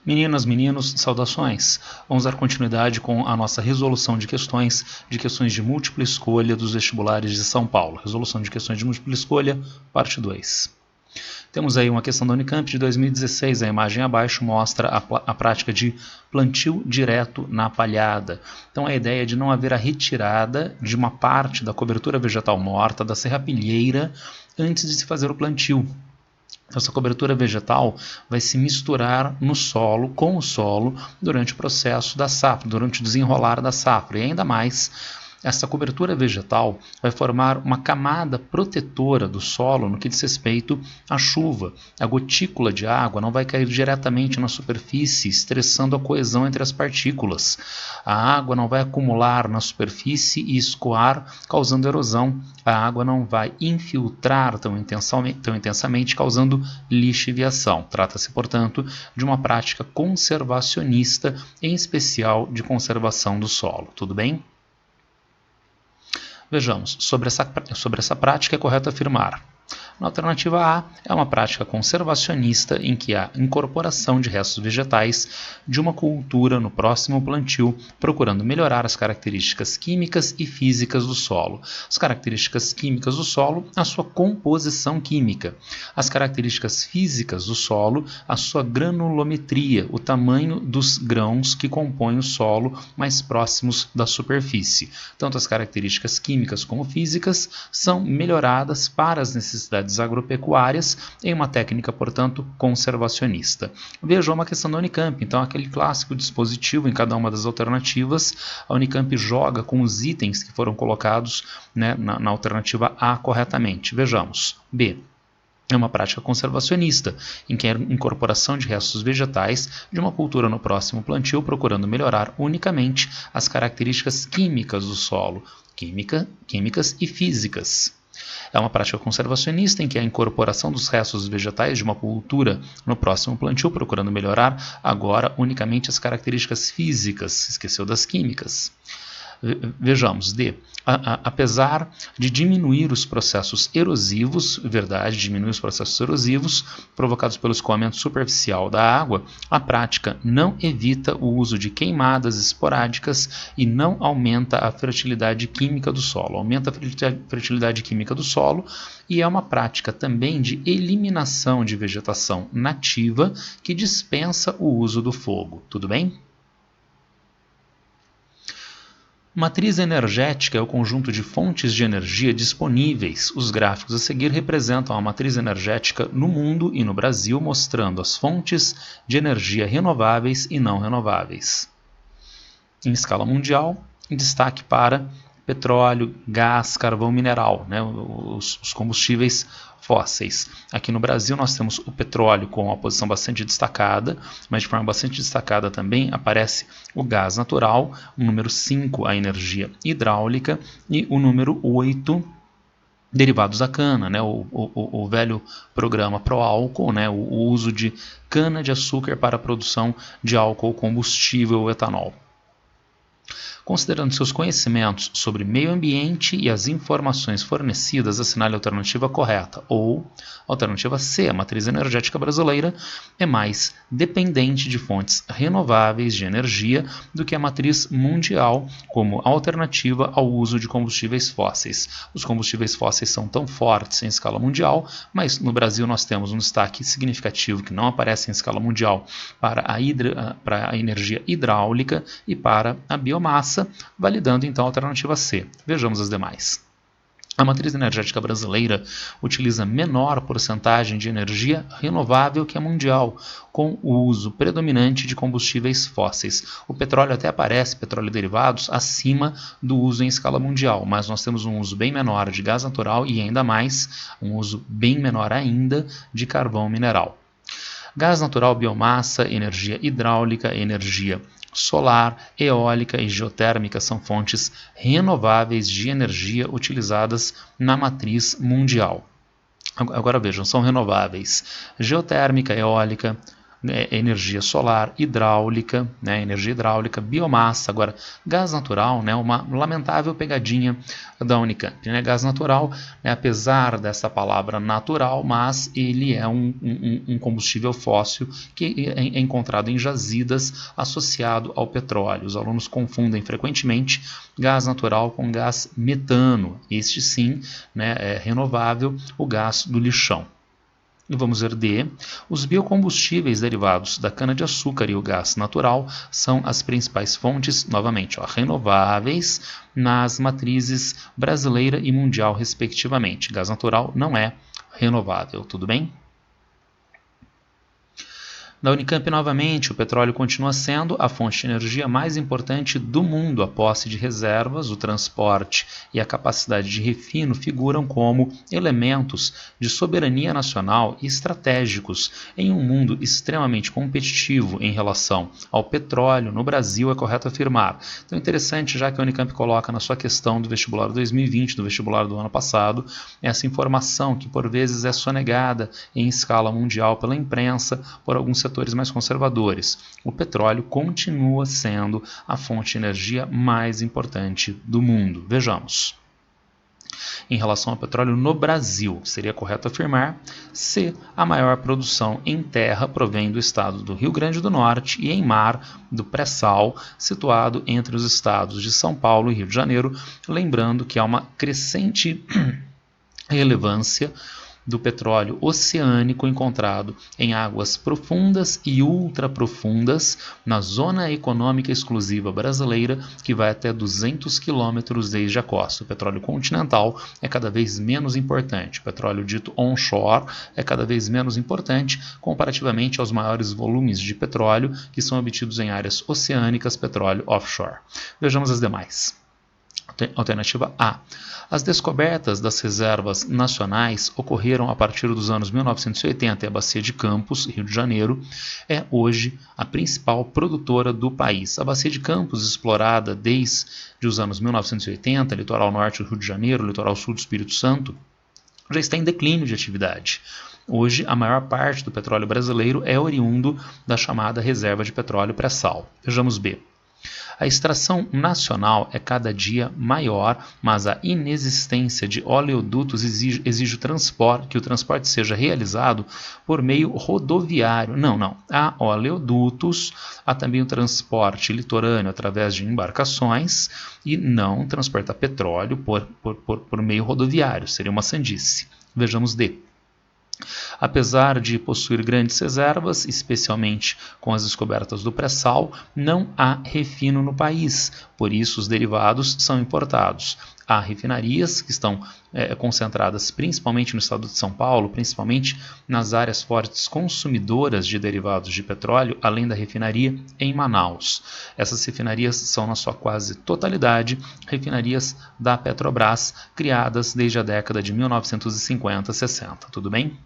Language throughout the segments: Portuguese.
Meninas, meninos, saudações! Vamos dar continuidade com a nossa resolução de questões de múltipla escolha dos vestibulares de São Paulo. Resolução de questões de múltipla escolha, parte 2. Temos aí uma questão da Unicamp de 2016, a imagem abaixo mostra a prática de plantio direto na palhada. Então a ideia é de não haver a retirada de uma parte da cobertura vegetal morta, da serrapilheira, antes de se fazer o plantio. Essa cobertura vegetal vai se misturar no solo, com o solo, durante o processo da safra, durante o desenrolar da safra. E ainda mais, essa cobertura vegetal vai formar uma camada protetora do solo no que diz respeito à chuva. A gotícula de água não vai cair diretamente na superfície, estressando a coesão entre as partículas. A água não vai acumular na superfície e escoar, causando erosão. A água não vai infiltrar tão intensamente, causando lixiviação. Trata-se, portanto, de uma prática conservacionista, em especial de conservação do solo. Tudo bem? Vejamos, sobre essa prática é correto afirmar. Na alternativa A, é uma prática conservacionista em que há incorporação de restos vegetais de uma cultura no próximo plantio, procurando melhorar as características químicas e físicas do solo. As características químicas do solo, a sua composição química. As características físicas do solo, a sua granulometria, o tamanho dos grãos que compõem o solo mais próximos da superfície. Tanto as características químicas como físicas são melhoradas para as necessidades agropecuárias em uma técnica, portanto, conservacionista. Vejam uma questão da Unicamp, então aquele clássico dispositivo em cada uma das alternativas, a Unicamp joga com os itens que foram colocados, né, na alternativa A corretamente. Vejamos. B. É uma prática conservacionista, em que a incorporação de restos vegetais de uma cultura no próximo plantio, procurando melhorar unicamente as características químicas do solo, químicas e físicas. É uma prática conservacionista em que a incorporação dos restos vegetais de uma cultura no próximo plantio, procurando melhorar agora unicamente as características físicas, esqueceu das químicas. Vejamos, D. Apesar de diminuir os processos erosivos, diminuir os processos erosivos provocados pelo escoamento superficial da água, a prática não evita o uso de queimadas esporádicas e não aumenta a fertilidade química do solo. Aumenta a fertilidade química do solo e é uma prática também de eliminação de vegetação nativa que dispensa o uso do fogo. Tudo bem? Matriz energética é o conjunto de fontes de energia disponíveis. Os gráficos a seguir representam a matriz energética no mundo e no Brasil, mostrando as fontes de energia renováveis e não renováveis. Em escala mundial, destaque para petróleo, gás, carvão mineral, né, os combustíveis fósseis. Aqui no Brasil nós temos o petróleo com uma posição bastante destacada, mas de forma bastante destacada também aparece o gás natural, o número 5, a energia hidráulica, e o número 8, derivados da cana, né, o velho programa Proálcool, né, o uso de cana-de-açúcar para a produção de álcool combustível, o etanol. Considerando seus conhecimentos sobre meio ambiente e as informações fornecidas, assinale a alternativa correta. Ou, alternativa C, a matriz energética brasileira é mais dependente de fontes renováveis de energia do que a matriz mundial, como alternativa ao uso de combustíveis fósseis. Os combustíveis fósseis são tão fortes em escala mundial, mas no Brasil nós temos um destaque significativo que não aparece em escala mundial para a energia hidráulica e para a biomassa, validando então a alternativa C. Vejamos as demais. A matriz energética brasileira utiliza menor porcentagem de energia renovável que a mundial, com o uso predominante de combustíveis fósseis. O petróleo até aparece, petróleo e derivados, acima do uso em escala mundial, mas nós temos um uso bem menor de gás natural e ainda mais, um uso bem menor ainda de carvão mineral. Gás natural, biomassa, energia hidráulica, energia solar, eólica e geotérmica são fontes renováveis de energia utilizadas na matriz mundial. Agora vejam, são renováveis: geotérmica, eólica, energia solar, hidráulica, energia hidráulica, biomassa. Agora, gás natural, uma lamentável pegadinha da Unicamp. Gás natural, apesar dessa palavra natural, mas ele é um combustível fóssil que é encontrado em jazidas associado ao petróleo. Os alunos confundem frequentemente gás natural com gás metano. Este sim, é renovável, o gás do lixão. E vamos ver D. Os biocombustíveis derivados da cana-de-açúcar e o gás natural são as principais fontes, novamente, renováveis nas matrizes brasileira e mundial, respectivamente. Gás natural não é renovável, tudo bem? Da Unicamp, novamente, o petróleo continua sendo a fonte de energia mais importante do mundo. A posse de reservas, o transporte e a capacidade de refino figuram como elementos de soberania nacional e estratégicos. Em um mundo extremamente competitivo em relação ao petróleo, no Brasil é correto afirmar. Então, interessante, já que a Unicamp coloca na sua questão do vestibular 2020, do vestibular do ano passado, essa informação que por vezes é sonegada em escala mundial pela imprensa, por alguns setores mais conservadores. O petróleo continua sendo a fonte de energia mais importante do mundo. Vejamos. Em relação ao petróleo no Brasil, seria correto afirmar se a maior produção em terra provém do estado do Rio Grande do Norte e em mar do pré-sal, situado entre os estados de São Paulo e Rio de Janeiro, lembrando que há uma crescente relevância do petróleo oceânico encontrado em águas profundas e ultraprofundas na zona econômica exclusiva brasileira, que vai até 200 quilômetros desde a costa. O petróleo continental é cada vez menos importante. O petróleo dito onshore é cada vez menos importante comparativamente aos maiores volumes de petróleo que são obtidos em áreas oceânicas, petróleo offshore. Vejamos as demais. Alternativa A. As descobertas das reservas nacionais ocorreram a partir dos anos 1980 e a Bacia de Campos, Rio de Janeiro, é hoje a principal produtora do país. A Bacia de Campos, explorada desde os anos 1980, litoral norte do Rio de Janeiro, litoral sul do Espírito Santo, já está em declínio de atividade. Hoje, a maior parte do petróleo brasileiro é oriundo da chamada reserva de petróleo pré-sal. Vejamos B. A extração nacional é cada dia maior, mas a inexistência de oleodutos exige que o transporte seja realizado por meio rodoviário. Não. Há oleodutos, há também o transporte litorâneo através de embarcações e não transportar petróleo por meio rodoviário. Seria uma sandice. Vejamos D. Apesar de possuir grandes reservas, especialmente com as descobertas do pré-sal, não há refino no país, por isso os derivados são importados. Há refinarias que estão concentradas principalmente no estado de São Paulo, principalmente nas áreas fortes consumidoras de derivados de petróleo, além da refinaria em Manaus. Essas refinarias são, na sua quase totalidade, refinarias da Petrobras, criadas desde a década de 1950-60. Tudo bem?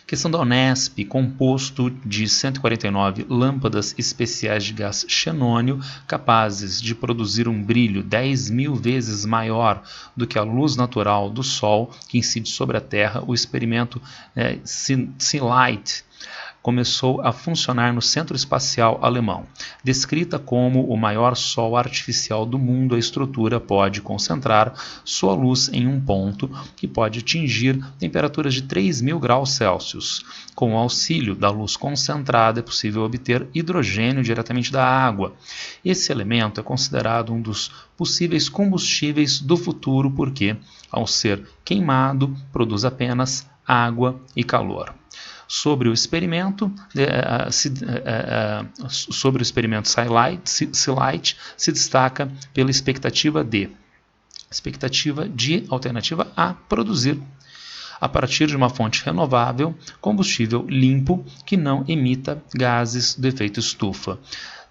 Questão da Unesp, composto de 149 lâmpadas especiais de gás xenônio capazes de produzir um brilho 10.000 vezes maior do que a luz natural do Sol que incide sobre a Terra. O experimento SEALIGHT começou a funcionar no Centro Espacial Alemão. Descrita como o maior sol artificial do mundo, a estrutura pode concentrar sua luz em um ponto que pode atingir temperaturas de 3.000 graus Celsius. Com o auxílio da luz concentrada, é possível obter hidrogênio diretamente da água. Esse elemento é considerado um dos possíveis combustíveis do futuro porque, ao ser queimado, produz apenas água e calor. Sobre o experimento SEALIGHT se destaca pela expectativa de alternativa A, produzir a partir de uma fonte renovável, combustível limpo que não emita gases do efeito estufa.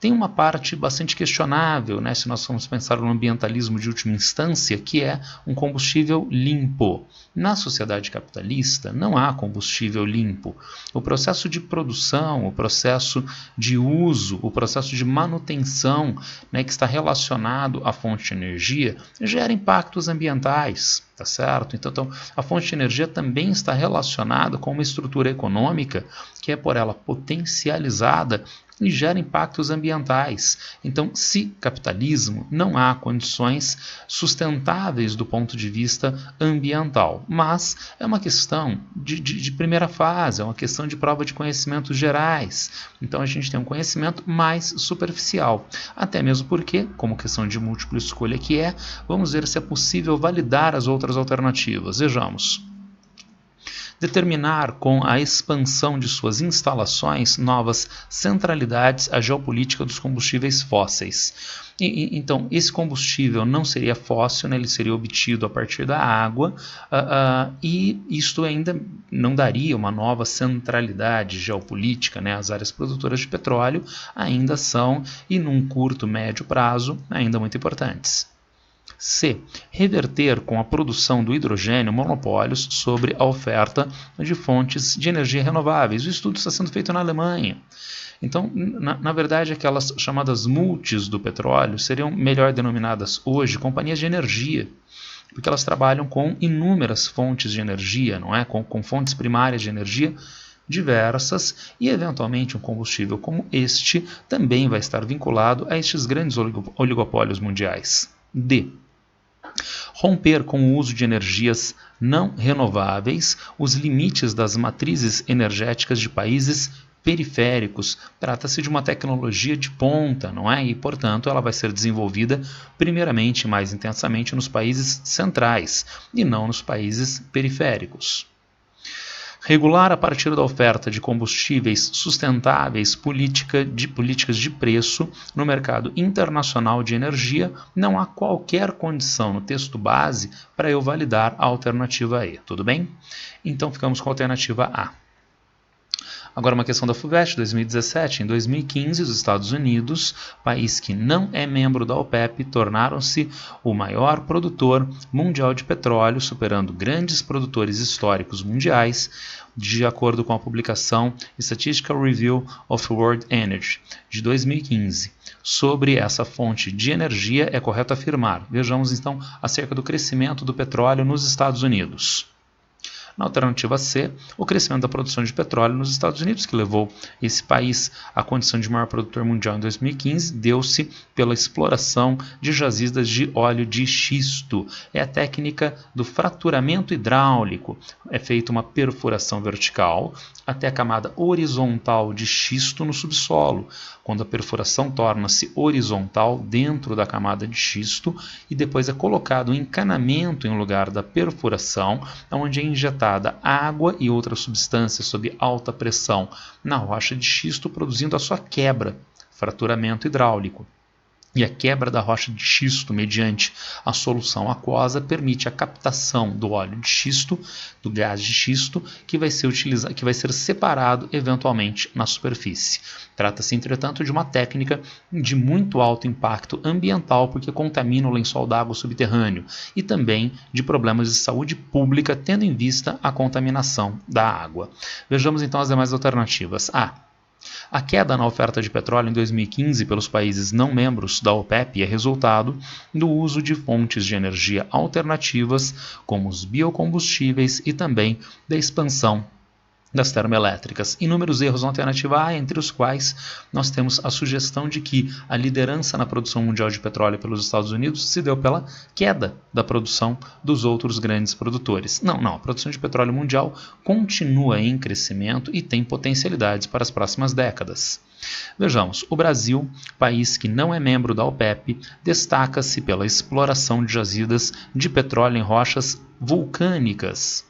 tem uma parte bastante questionável, né, se nós formos pensar no ambientalismo de última instância, que é um combustível limpo. Na sociedade capitalista não há combustível limpo. O processo de produção, o processo de uso, o processo de manutenção, né, que está relacionado à fonte de energia, gera impactos ambientais, tá certo? Então, a fonte de energia também está relacionada com uma estrutura econômica que é por ela potencializada e gera impactos ambientais. Então, se capitalismo, não há condições sustentáveis do ponto de vista ambiental, mas é uma questão de primeira fase, é uma questão de prova de conhecimentos gerais. Então, a gente tem um conhecimento mais superficial, até mesmo porque, como questão de múltipla escolha que é, vamos ver se é possível validar as outras alternativas. Vejamos. Determinar com a expansão de suas instalações novas centralidades à geopolítica dos combustíveis fósseis. Então, esse combustível não seria fóssil, né, ele seria obtido a partir da água, e isto ainda não daria uma nova centralidade geopolítica, né? As áreas produtoras de petróleo ainda são, e num curto, médio prazo, ainda muito importantes. C. Reverter com a produção do hidrogênio monopólios sobre a oferta de fontes de energia renováveis. O estudo está sendo feito na Alemanha. Então, na verdade, aquelas chamadas multis do petróleo seriam melhor denominadas hoje companhias de energia, porque elas trabalham com inúmeras fontes de energia, não é? Com fontes primárias de energia diversas, e eventualmente um combustível como este também vai estar vinculado a estes grandes oligopólios mundiais. D. Romper com o uso de energias não renováveis os limites das matrizes energéticas de países periféricos. Trata-se de uma tecnologia de ponta, não é? E, portanto, ela vai ser desenvolvida primeiramente mais intensamente nos países centrais e não nos países periféricos. Regular a partir da oferta de combustíveis sustentáveis políticas de preço no mercado internacional de energia. Não há qualquer condição no texto base para eu validar a alternativa E, tudo bem? Então ficamos com a alternativa A. Agora uma questão da FUVEST, 2017. Em 2015, os Estados Unidos, país que não é membro da OPEP, tornaram-se o maior produtor mundial de petróleo, superando grandes produtores históricos mundiais, de acordo com a publicação Statistical Review of World Energy, de 2015. Sobre essa fonte de energia, é correto afirmar. Vejamos então acerca do crescimento do petróleo nos Estados Unidos. Na alternativa C, o crescimento da produção de petróleo nos Estados Unidos, que levou esse país à condição de maior produtor mundial em 2015, deu-se pela exploração de jazidas de óleo de xisto. É a técnica do fraturamento hidráulico. É feita uma perfuração vertical até a camada horizontal de xisto no subsolo, quando a perfuração torna-se horizontal dentro da camada de xisto, e depois é colocado um encanamento em lugar da perfuração, onde é injetada água e outras substâncias sob alta pressão na rocha de xisto, produzindo a sua quebra, fraturamento hidráulico. E a quebra da rocha de xisto mediante a solução aquosa permite a captação do óleo de xisto, do gás de xisto, que vai ser separado eventualmente na superfície. Trata-se, entretanto, de uma técnica de muito alto impacto ambiental, porque contamina o lençol d'água subterrâneo, e também de problemas de saúde pública, tendo em vista a contaminação da água. Vejamos então as demais alternativas. A. A queda na oferta de petróleo em 2015 pelos países não membros da OPEP é resultado do uso de fontes de energia alternativas, como os biocombustíveis, e também da expansão das termoelétricas. Inúmeros erros na alternativa A, entre os quais nós temos a sugestão de que a liderança na produção mundial de petróleo pelos Estados Unidos se deu pela queda da produção dos outros grandes produtores. Não, a produção de petróleo mundial continua em crescimento e tem potencialidades para as próximas décadas. Vejamos, o Brasil, país que não é membro da OPEP, destaca-se pela exploração de jazidas de petróleo em rochas vulcânicas,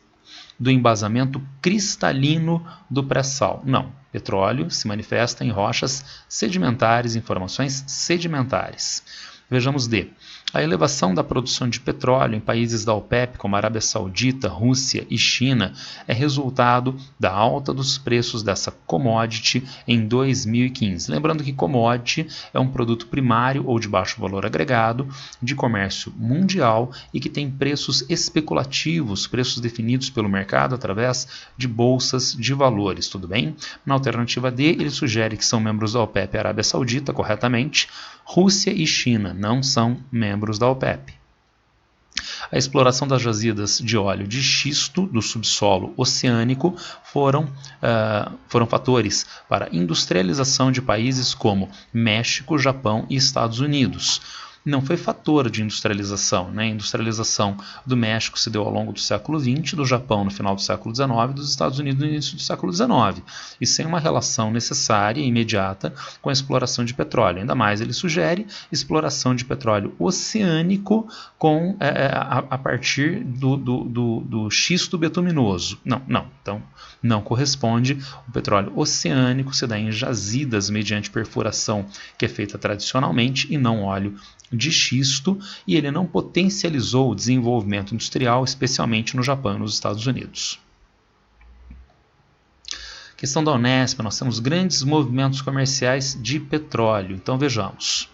do embasamento cristalino do pré-sal. Não, petróleo se manifesta em rochas sedimentares, em formações sedimentares. Vejamos D. A elevação da produção de petróleo em países da OPEP, como Arábia Saudita, Rússia e China, é resultado da alta dos preços dessa commodity em 2015. Lembrando que commodity é um produto primário ou de baixo valor agregado de comércio mundial e que tem preços especulativos, preços definidos pelo mercado através de bolsas de valores, tudo bem? Na alternativa D, ele sugere que são membros da OPEP e Arábia Saudita, corretamente. Rússia e China não são membros da OPEP. A exploração das jazidas de óleo de xisto do subsolo oceânico foram fatores para a industrialização de países como México, Japão e Estados Unidos. Não foi fator de industrialização. Né? A industrialização do México se deu ao longo do século XX, do Japão no final do século XIX e dos Estados Unidos no início do século XIX, e sem uma relação necessária e imediata com a exploração de petróleo. Ainda mais, ele sugere exploração de petróleo oceânico a partir do xisto betuminoso. Então não corresponde. O petróleo oceânico se dá em jazidas mediante perfuração que é feita tradicionalmente e não óleo de xisto, e ele não potencializou o desenvolvimento industrial, especialmente no Japão e nos Estados Unidos. Questão da Unesp, nós temos grandes movimentos comerciais de petróleo. Então vejamos.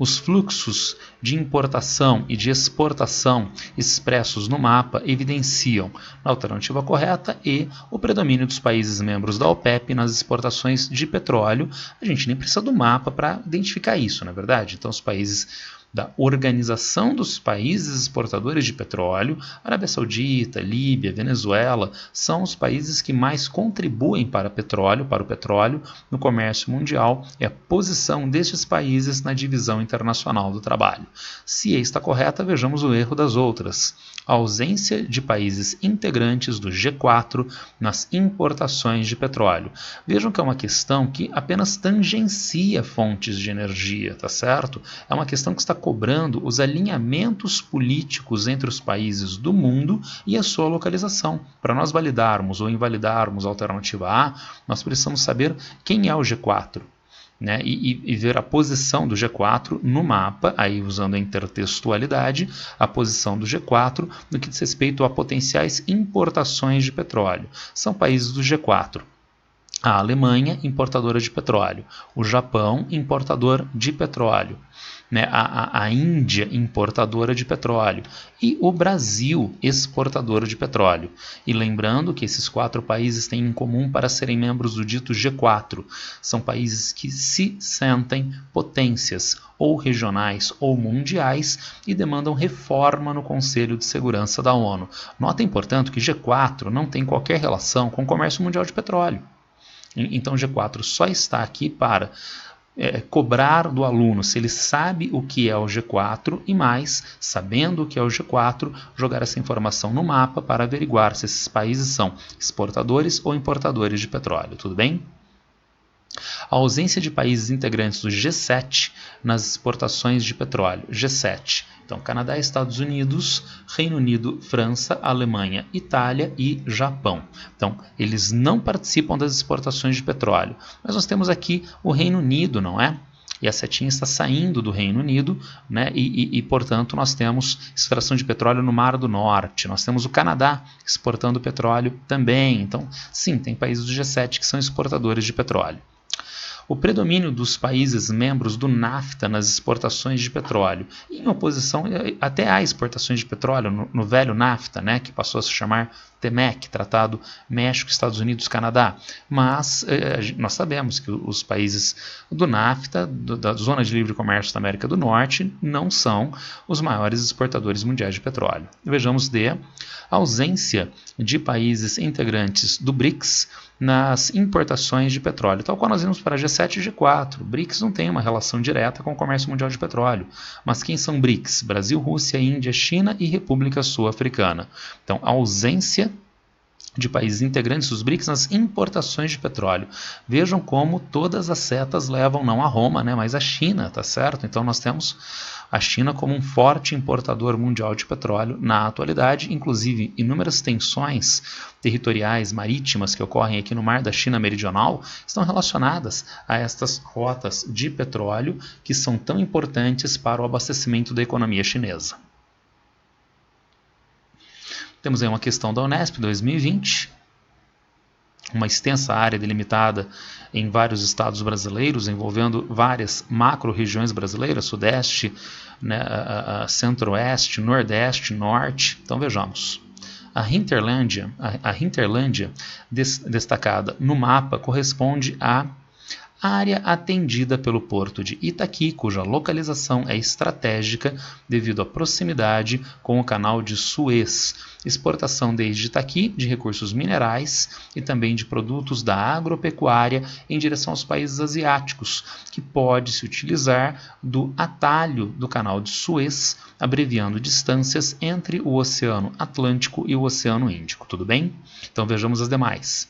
Os fluxos de importação e de exportação expressos no mapa evidenciam, na alternativa correta, o predomínio dos países membros da OPEP nas exportações de petróleo. A gente nem precisa do mapa para identificar isso, não é verdade? Então, os países da Organização dos Países Exportadores de Petróleo, Arábia Saudita, Líbia, Venezuela, são os países que mais contribuem para o petróleo no comércio mundial e a posição destes países na divisão internacional do trabalho. Se A está correta, vejamos o erro das outras. A ausência de países integrantes do G4 nas importações de petróleo. Vejam que é uma questão que apenas tangencia fontes de energia, tá certo? É uma questão que está cobrando os alinhamentos políticos entre os países do mundo e a sua localização. Para nós validarmos ou invalidarmos a alternativa A, nós precisamos saber quem é o G4. Né, e ver a posição do G4 no mapa, aí usando a intertextualidade, a posição do G4 no que diz respeito a potenciais importações de petróleo. São países do G4. A Alemanha, importadora de petróleo. O Japão, importador de petróleo. Né, a Índia, importadora de petróleo, e o Brasil, exportador de petróleo. E lembrando que esses 4 países têm em comum para serem membros do dito G4. São países que se sentem potências, ou regionais ou mundiais, e demandam reforma no Conselho de Segurança da ONU. Notem, portanto, que G4 não tem qualquer relação com o comércio mundial de petróleo. Então, G4 só está aqui para cobrar do aluno se ele sabe o que é o G4 e mais, sabendo o que é o G4, jogar essa informação no mapa para averiguar se esses países são exportadores ou importadores de petróleo. Tudo bem? A ausência de países integrantes do G7 nas exportações de petróleo. G7. Então, Canadá, Estados Unidos, Reino Unido, França, Alemanha, Itália e Japão. Então, eles não participam das exportações de petróleo. Mas nós temos aqui o Reino Unido, não é? E a setinha está saindo do Reino Unido, né? Portanto, nós temos extração de petróleo no Mar do Norte. Nós temos o Canadá exportando petróleo também. Então, sim, tem países do G7 que são exportadores de petróleo. O predomínio dos países membros do NAFTA nas exportações de petróleo, em oposição até a exportações de petróleo no velho NAFTA, né, que passou a se chamar TMEC, Tratado México, Estados Unidos, Canadá. Mas nós sabemos que os países do NAFTA, da Zona de Livre Comércio da América do Norte, não são os maiores exportadores mundiais de petróleo. Vejamos a ausência de países integrantes do BRICS nas importações de petróleo, tal qual nós vimos para G7 e G4. BRICS não tem uma relação direta com o comércio mundial de petróleo. Mas quem são BRICS? Brasil, Rússia, Índia, China e República Sul-Africana. Então, a ausência de países integrantes dos BRICS nas importações de petróleo. Vejam como todas as setas levam não a Roma, né, mas a China, tá certo? Então nós temos a China como um forte importador mundial de petróleo na atualidade, inclusive inúmeras tensões territoriais marítimas que ocorrem aqui no Mar da China Meridional estão relacionadas a estas rotas de petróleo que são tão importantes para o abastecimento da economia chinesa. Temos aí uma questão da Unesp 2020, uma extensa área delimitada em vários estados brasileiros, envolvendo várias macro-regiões brasileiras, Sudeste, né, Centro-Oeste, Nordeste, Norte. Então vejamos. A hinterlândia destacada no mapa corresponde à área atendida pelo porto de Itaqui, cuja localização é estratégica devido à proximidade com o canal de Suez, exportação desde Itaqui de recursos minerais e também de produtos da agropecuária em direção aos países asiáticos, que pode se utilizar do atalho do canal de Suez, abreviando distâncias entre o Oceano Atlântico e o Oceano Índico. Tudo bem? Então vejamos as demais.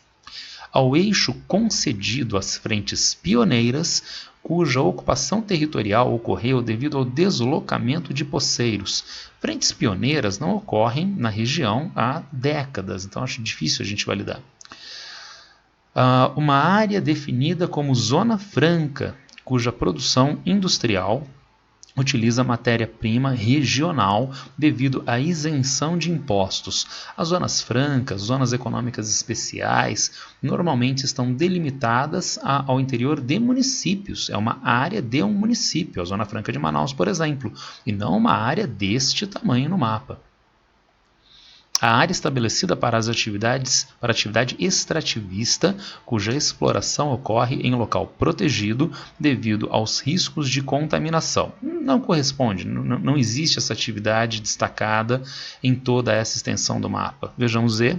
Ao eixo concedido às frentes pioneiras, cuja ocupação territorial ocorreu devido ao deslocamento de poceiros. Frentes pioneiras não ocorrem na região há décadas, então acho difícil a gente validar. Uma área definida como Zona Franca, cuja produção industrial utiliza matéria-prima regional devido à isenção de impostos. As zonas francas, zonas econômicas especiais, normalmente estão delimitadas ao interior de municípios. É uma área de um município, a Zona Franca de Manaus, por exemplo, e não uma área deste tamanho no mapa. A área estabelecida para a atividade extrativista, cuja exploração ocorre em local protegido devido aos riscos de contaminação. Não corresponde, não existe essa atividade destacada em toda essa extensão do mapa. Vejamos E.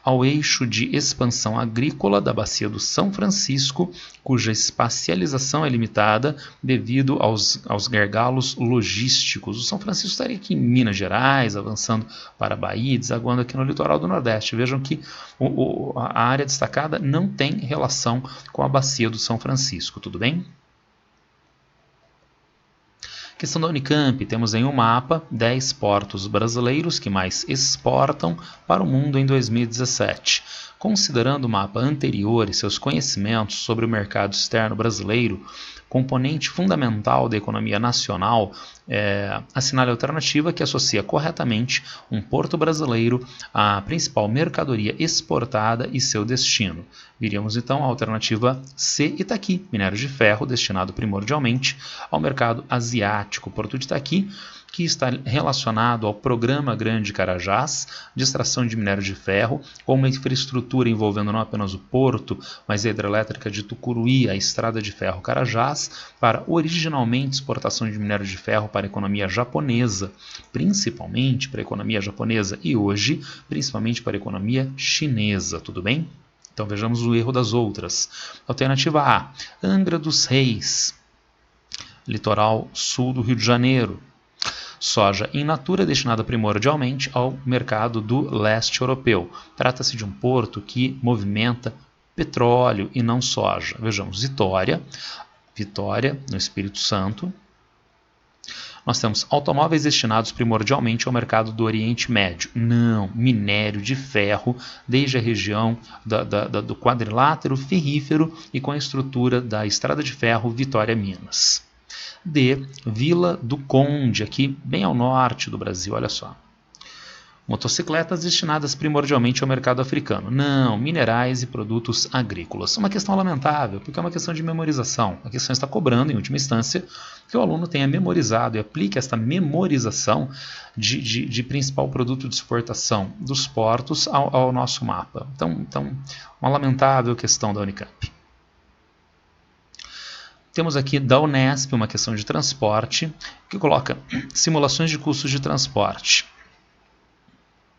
Ao eixo de expansão agrícola da Bacia do São Francisco, cuja espacialização é limitada devido aos gargalos logísticos. O São Francisco estaria aqui em Minas Gerais, avançando para a Bahia, desaguando aqui no litoral do Nordeste. Vejam que a área destacada não tem relação com a Bacia do São Francisco, tudo bem? Questão da Unicamp, temos em um mapa 10 portos brasileiros que mais exportam para o mundo em 2017. Considerando o mapa anterior e seus conhecimentos sobre o mercado externo brasileiro, componente fundamental da economia nacional, assinale a alternativa que associa corretamente um porto brasileiro à principal mercadoria exportada e seu destino. Viríamos então a alternativa C, Itaqui, minério de ferro destinado primordialmente ao mercado asiático. O porto de Itaqui, que está relacionado ao Programa Grande Carajás, de extração de minério de ferro, com uma infraestrutura envolvendo não apenas o porto, mas a hidrelétrica de Tucuruí, a estrada de ferro Carajás, para originalmente exportação de minério de ferro para a economia japonesa, principalmente para a economia japonesa e hoje, principalmente para a economia chinesa, tudo bem? Então vejamos o erro das outras. Alternativa A, Angra dos Reis, litoral sul do Rio de Janeiro. Soja in natura destinada primordialmente ao mercado do leste europeu. Trata-se de um porto que movimenta petróleo e não soja. Vejamos, Vitória, no Espírito Santo. Nós temos automóveis destinados primordialmente ao mercado do Oriente Médio. Não, minério de ferro, desde a região do quadrilátero ferrífero e com a estrutura da estrada de ferro Vitória-Minas. D. Vila do Conde, aqui bem ao norte do Brasil, olha só. Motocicletas destinadas primordialmente ao mercado africano. Não, minerais e produtos agrícolas. Uma questão lamentável, porque é uma questão de memorização. A questão está cobrando, em última instância, que o aluno tenha memorizado e aplique esta memorização de principal produto de exportação dos portos ao nosso mapa. Então, uma lamentável questão da Unicamp. Temos aqui da Unesp uma questão de transporte, que coloca simulações de custos de transporte.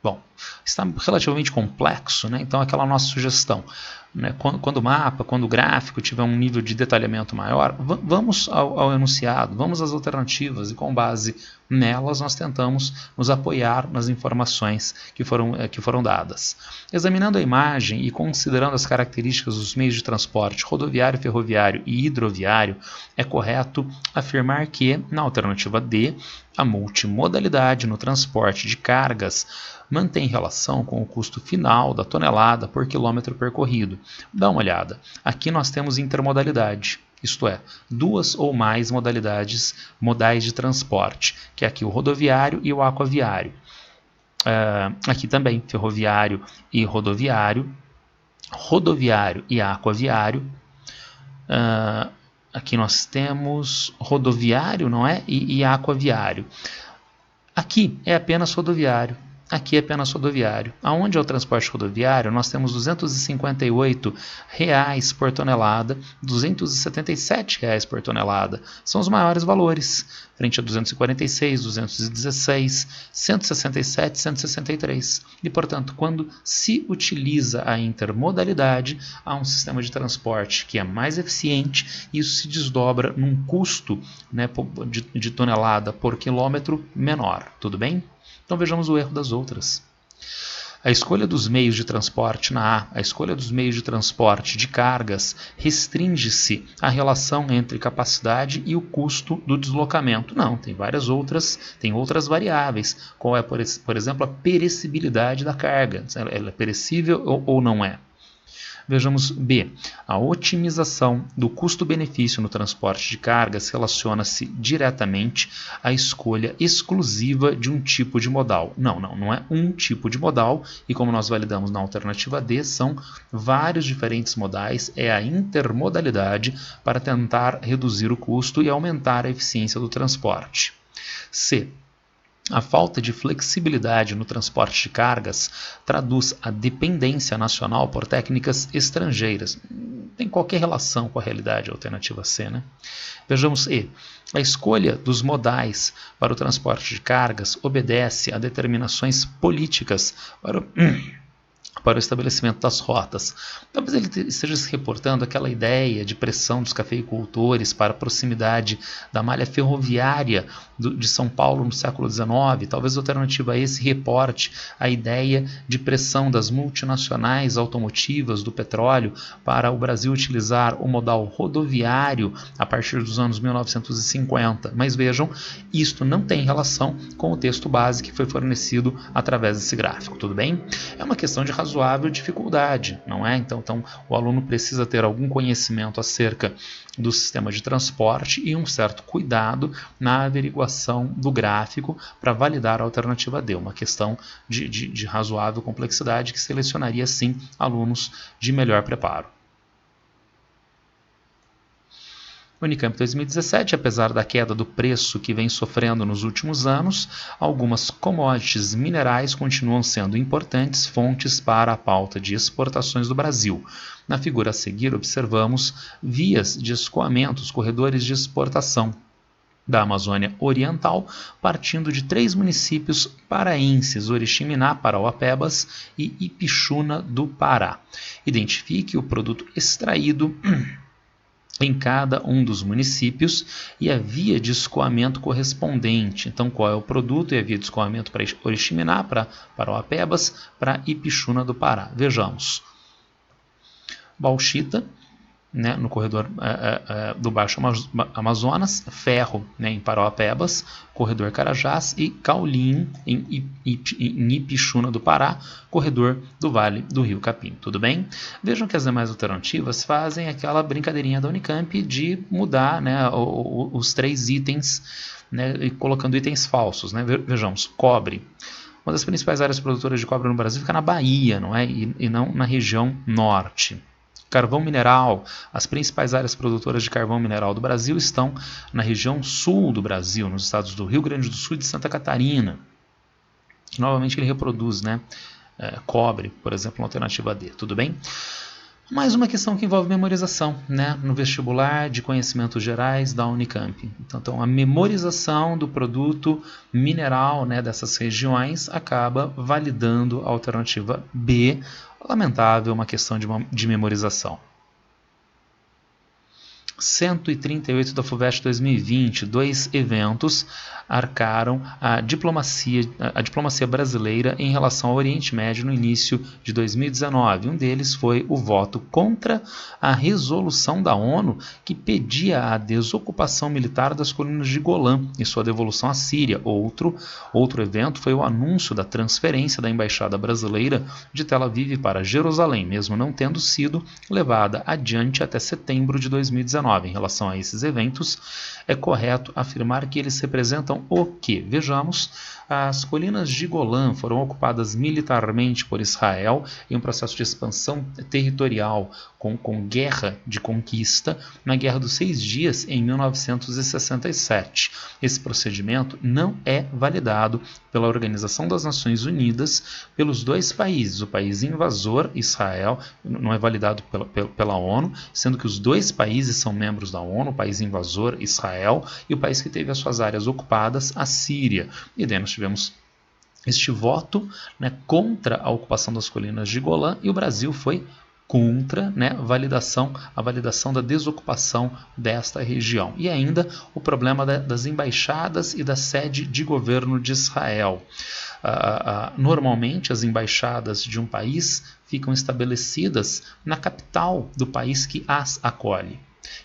Bom, está relativamente complexo, né? Então aquela nossa sugestão, né? Quando o mapa, quando o gráfico tiver um nível de detalhamento maior, vamos ao enunciado, vamos às alternativas e com base nelas nós tentamos nos apoiar nas informações que foram dadas. Examinando a imagem e considerando as características dos meios de transporte rodoviário, ferroviário e hidroviário, é correto afirmar que, na alternativa D, a multimodalidade no transporte de cargas mantém relação com o custo final da tonelada por quilômetro percorrido. Dá uma olhada. Aqui nós temos intermodalidade, isto é, duas ou mais modais de transporte, que é aqui o rodoviário e o aquaviário. Aqui também, ferroviário e rodoviário e aquaviário. Aqui nós temos rodoviário, não é? E aquaviário. Aqui é apenas rodoviário. Aqui é apenas rodoviário. Aonde é o transporte rodoviário, nós temos R$ 258 por tonelada, R$ 277 por tonelada. São os maiores valores, frente a 246, 216, 167, 163. E, portanto, quando se utiliza a intermodalidade, há um sistema de transporte que é mais eficiente e isso se desdobra num custo, né, de tonelada por quilômetro menor. Tudo bem? Então vejamos o erro das outras. A escolha dos meios de transporte na A, a escolha dos meios de transporte de cargas, restringe-se à relação entre capacidade e o custo do deslocamento. Não, tem outras variáveis. Qual é, por exemplo, a perecibilidade da carga? Ela é perecível ou não é? Vejamos B. A otimização do custo-benefício no transporte de cargas relaciona-se diretamente à escolha exclusiva de um tipo de modal. Não é um tipo de modal, e como nós validamos na alternativa D, são vários diferentes modais, é a intermodalidade para tentar reduzir o custo e aumentar a eficiência do transporte. C. A falta de flexibilidade no transporte de cargas traduz a dependência nacional por técnicas estrangeiras. Tem qualquer relação com a realidade, a alternativa C, né? Vejamos E. A escolha dos modais para o transporte de cargas obedece a determinações políticas para o estabelecimento das rotas. Talvez ele esteja se reportando àquela ideia de pressão dos cafeicultores para a proximidade da malha ferroviária de São Paulo no século XIX. Talvez a alternativa a esse reporte a ideia de pressão das multinacionais automotivas do petróleo para o Brasil utilizar o modal rodoviário a partir dos anos 1950. Mas vejam, isto não tem relação com o texto base que foi fornecido através desse gráfico, tudo bem? É uma questão de razoável dificuldade, não é? Então o aluno precisa ter algum conhecimento acerca do sistema de transporte e um certo cuidado na averiguação do gráfico para validar a alternativa D, uma questão de razoável complexidade que selecionaria sim alunos de melhor preparo. Unicamp 2017, apesar da queda do preço que vem sofrendo nos últimos anos, algumas commodities minerais continuam sendo importantes fontes para a pauta de exportações do Brasil. Na figura a seguir, observamos vias de escoamento, os corredores de exportação da Amazônia Oriental, partindo de 3 municípios paraenses, Oriximiná, Parauapebas e Ipixuna do Pará. Identifique o produto extraído em cada um dos municípios e a via de escoamento correspondente. Então, qual é o produto e a via de escoamento para Oriximiná, para Parauapebas, para Ipixuna do Pará? Vejamos. Bauxita, né, no corredor do Baixo Amazonas, ferro, né, em Parauapebas, corredor Carajás, e caulim em Ipixuna do Pará, corredor do Vale do Rio Capim. Tudo bem? Vejam que as demais alternativas fazem aquela brincadeirinha da Unicamp de mudar, né, os 3 itens, né, colocando itens falsos. Né? Vejamos, cobre. Uma das principais áreas produtoras de cobre no Brasil fica na Bahia, não é? E não na região norte. Carvão mineral. As principais áreas produtoras de carvão mineral do Brasil estão na região sul do Brasil, nos estados do Rio Grande do Sul e de Santa Catarina. Novamente ele reproduz, né, cobre, por exemplo, na alternativa D. Tudo bem? Mais uma questão que envolve memorização, né? No vestibular de conhecimentos gerais da Unicamp. Então a memorização do produto mineral, né, dessas regiões acaba validando a alternativa B. Lamentável, uma questão de memorização. 138 da FUVEST 2020, 2 eventos arcaram a diplomacia brasileira em relação ao Oriente Médio no início de 2019. Um deles foi o voto contra a resolução da ONU que pedia a desocupação militar das colinas de Golã e sua devolução à Síria. Outro evento foi o anúncio da transferência da embaixada brasileira de Tel Aviv para Jerusalém, mesmo não tendo sido levada adiante até setembro de 2019. Em relação a esses eventos, é correto afirmar que eles representam o que? Vejamos, as colinas de Golã foram ocupadas militarmente por Israel em um processo de expansão territorial com guerra de conquista na Guerra dos 6 Dias em 1967. Esse procedimento não é validado pela Organização das Nações Unidas, pelos dois países. O país invasor, Israel, não é validado pela ONU, sendo que os dois países são membros da ONU, o país invasor, Israel, e o país que teve as suas áreas ocupadas, a Síria. E daí nós tivemos este voto, né, contra a ocupação das colinas de Golã, e o Brasil foi contra, né, a validação da desocupação desta região. E ainda o problema das embaixadas e da sede de governo de Israel. Normalmente as embaixadas de um país ficam estabelecidas na capital do país que as acolhe.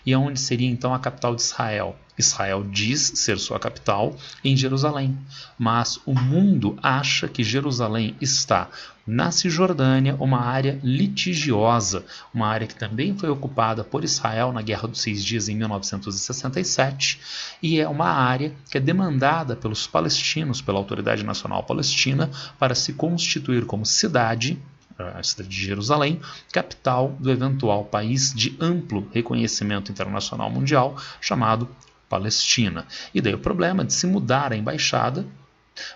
E onde seria então a capital de Israel? Israel diz ser sua capital em Jerusalém, mas o mundo acha que Jerusalém está na Cisjordânia, uma área litigiosa, uma área que também foi ocupada por Israel na Guerra dos 6 Dias em 1967, e é uma área que é demandada pelos palestinos, pela Autoridade Nacional Palestina, para se constituir como cidade, a cidade de Jerusalém, capital do eventual país de amplo reconhecimento internacional mundial chamado Palestina. E daí o problema de se mudar a embaixada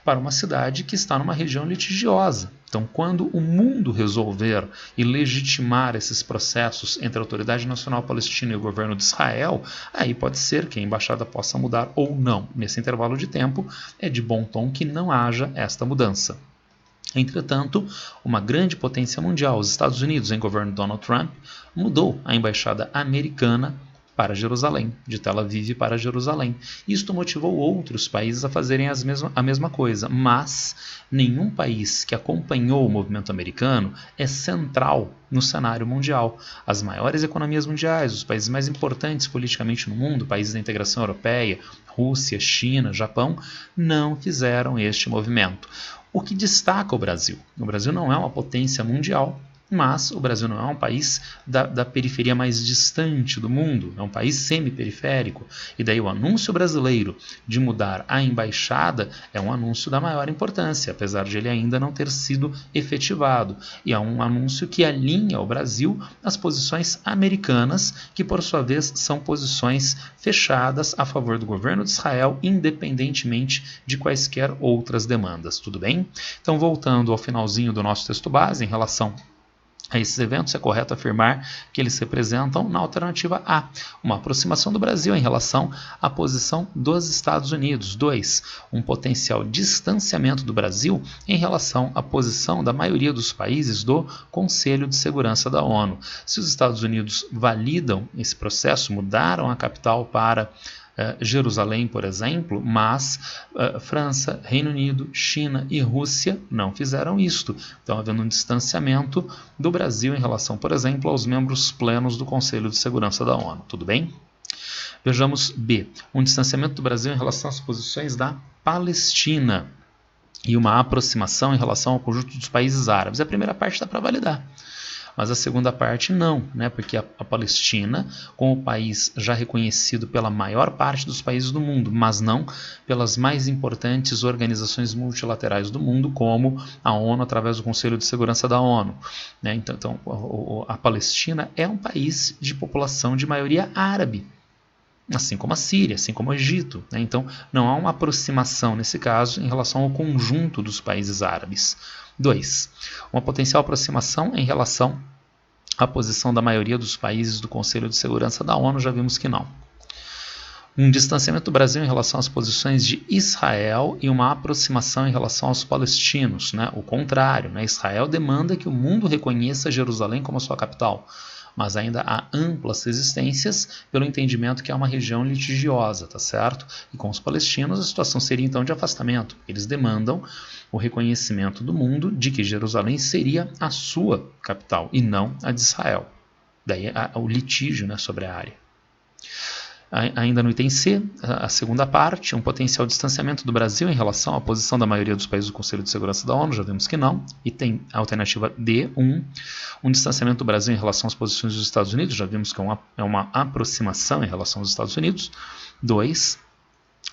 para uma cidade que está numa região litigiosa. Então, quando o mundo resolver e legitimar esses processos entre a Autoridade Nacional Palestina e o governo de Israel, aí pode ser que a embaixada possa mudar ou não. Nesse intervalo de tempo, é de bom tom que não haja esta mudança. Entretanto, uma grande potência mundial, os Estados Unidos, em governo Donald Trump, mudou a embaixada americana para Jerusalém, de Tel Aviv para Jerusalém. Isto motivou outros países a fazerem a mesma coisa, mas nenhum país que acompanhou o movimento americano é central no cenário mundial. As maiores economias mundiais, os países mais importantes politicamente no mundo, países da integração europeia, Rússia, China, Japão, não fizeram este movimento. O que destaca o Brasil? O Brasil não é uma potência mundial, mas o Brasil não é um país da periferia mais distante do mundo, é um país semi-periférico. E daí o anúncio brasileiro de mudar a embaixada é um anúncio da maior importância, apesar de ele ainda não ter sido efetivado. E é um anúncio que alinha o Brasil às posições americanas, que por sua vez são posições fechadas a favor do governo de Israel, independentemente de quaisquer outras demandas. Tudo bem? Então, voltando ao finalzinho do nosso texto base, em relação a esses eventos, é correto afirmar que eles representam, na alternativa A, uma aproximação do Brasil em relação à posição dos Estados Unidos. 2. Um potencial distanciamento do Brasil em relação à posição da maioria dos países do Conselho de Segurança da ONU. Se os Estados Unidos validam esse processo, mudaram a capital para Jerusalém, por exemplo, mas França, Reino Unido, China e Rússia não fizeram isto. Então, havendo um distanciamento do Brasil em relação, por exemplo, aos membros plenos do Conselho de Segurança da ONU. Tudo bem? Vejamos B. Um distanciamento do Brasil em relação às posições da Palestina e uma aproximação em relação ao conjunto dos países árabes. A primeira parte dá para validar, mas a segunda parte não, né? Porque a Palestina, como país já reconhecido pela maior parte dos países do mundo, mas não pelas mais importantes organizações multilaterais do mundo, como a ONU através do Conselho de Segurança da ONU, né? Então a Palestina é um país de população de maioria árabe, assim como a Síria, assim como o Egito, né? Então não há uma aproximação nesse caso em relação ao conjunto dos países árabes. 2. Uma potencial aproximação em relação a posição da maioria dos países do Conselho de Segurança da ONU, já vimos que não. Um distanciamento do Brasil em relação às posições de Israel e uma aproximação em relação aos palestinos, né? O contrário, né? Israel demanda que o mundo reconheça Jerusalém como sua capital, mas ainda há amplas resistências pelo entendimento que é uma região litigiosa, tá certo? E com os palestinos a situação seria então de afastamento. Eles demandam o reconhecimento do mundo de que Jerusalém seria a sua capital e não a de Israel. Daí o litígio, né, sobre a área. Ainda no item C, a segunda parte, um potencial distanciamento do Brasil em relação à posição da maioria dos países do Conselho de Segurança da ONU, já vimos que não. E tem a alternativa D, um distanciamento do Brasil em relação às posições dos Estados Unidos, já vimos que é uma aproximação em relação aos Estados Unidos. 2,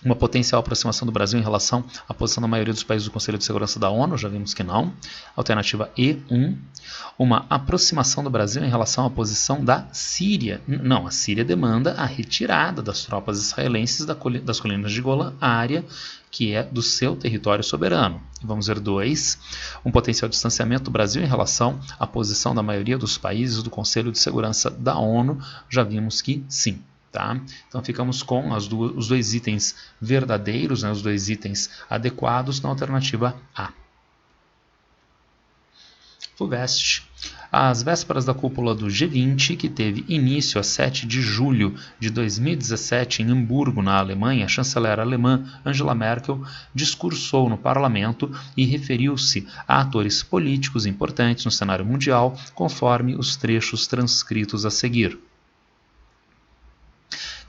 uma potencial aproximação do Brasil em relação à posição da maioria dos países do Conselho de Segurança da ONU, já vimos que não. Alternativa E, uma aproximação do Brasil em relação à posição da Síria. Não, a Síria demanda a retirada das tropas israelenses das colinas de Golã, a área que é do seu território soberano. E vamos ver 2, um potencial distanciamento do Brasil em relação à posição da maioria dos países do Conselho de Segurança da ONU, já vimos que sim. Tá? Então ficamos com os dois itens verdadeiros, né, os dois itens adequados na alternativa A. FUVEST. Às vésperas da cúpula do G20, que teve início a 7 de julho de 2017 em Hamburgo, na Alemanha, a chanceler alemã Angela Merkel discursou no parlamento e referiu-se a atores políticos importantes no cenário mundial, conforme os trechos transcritos a seguir.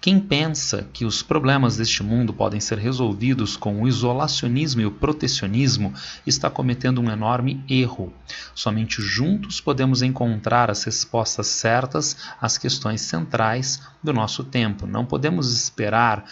Quem pensa que os problemas deste mundo podem ser resolvidos com o isolacionismo e o protecionismo está cometendo um enorme erro. Somente juntos podemos encontrar as respostas certas às questões centrais do nosso tempo. Não podemos esperar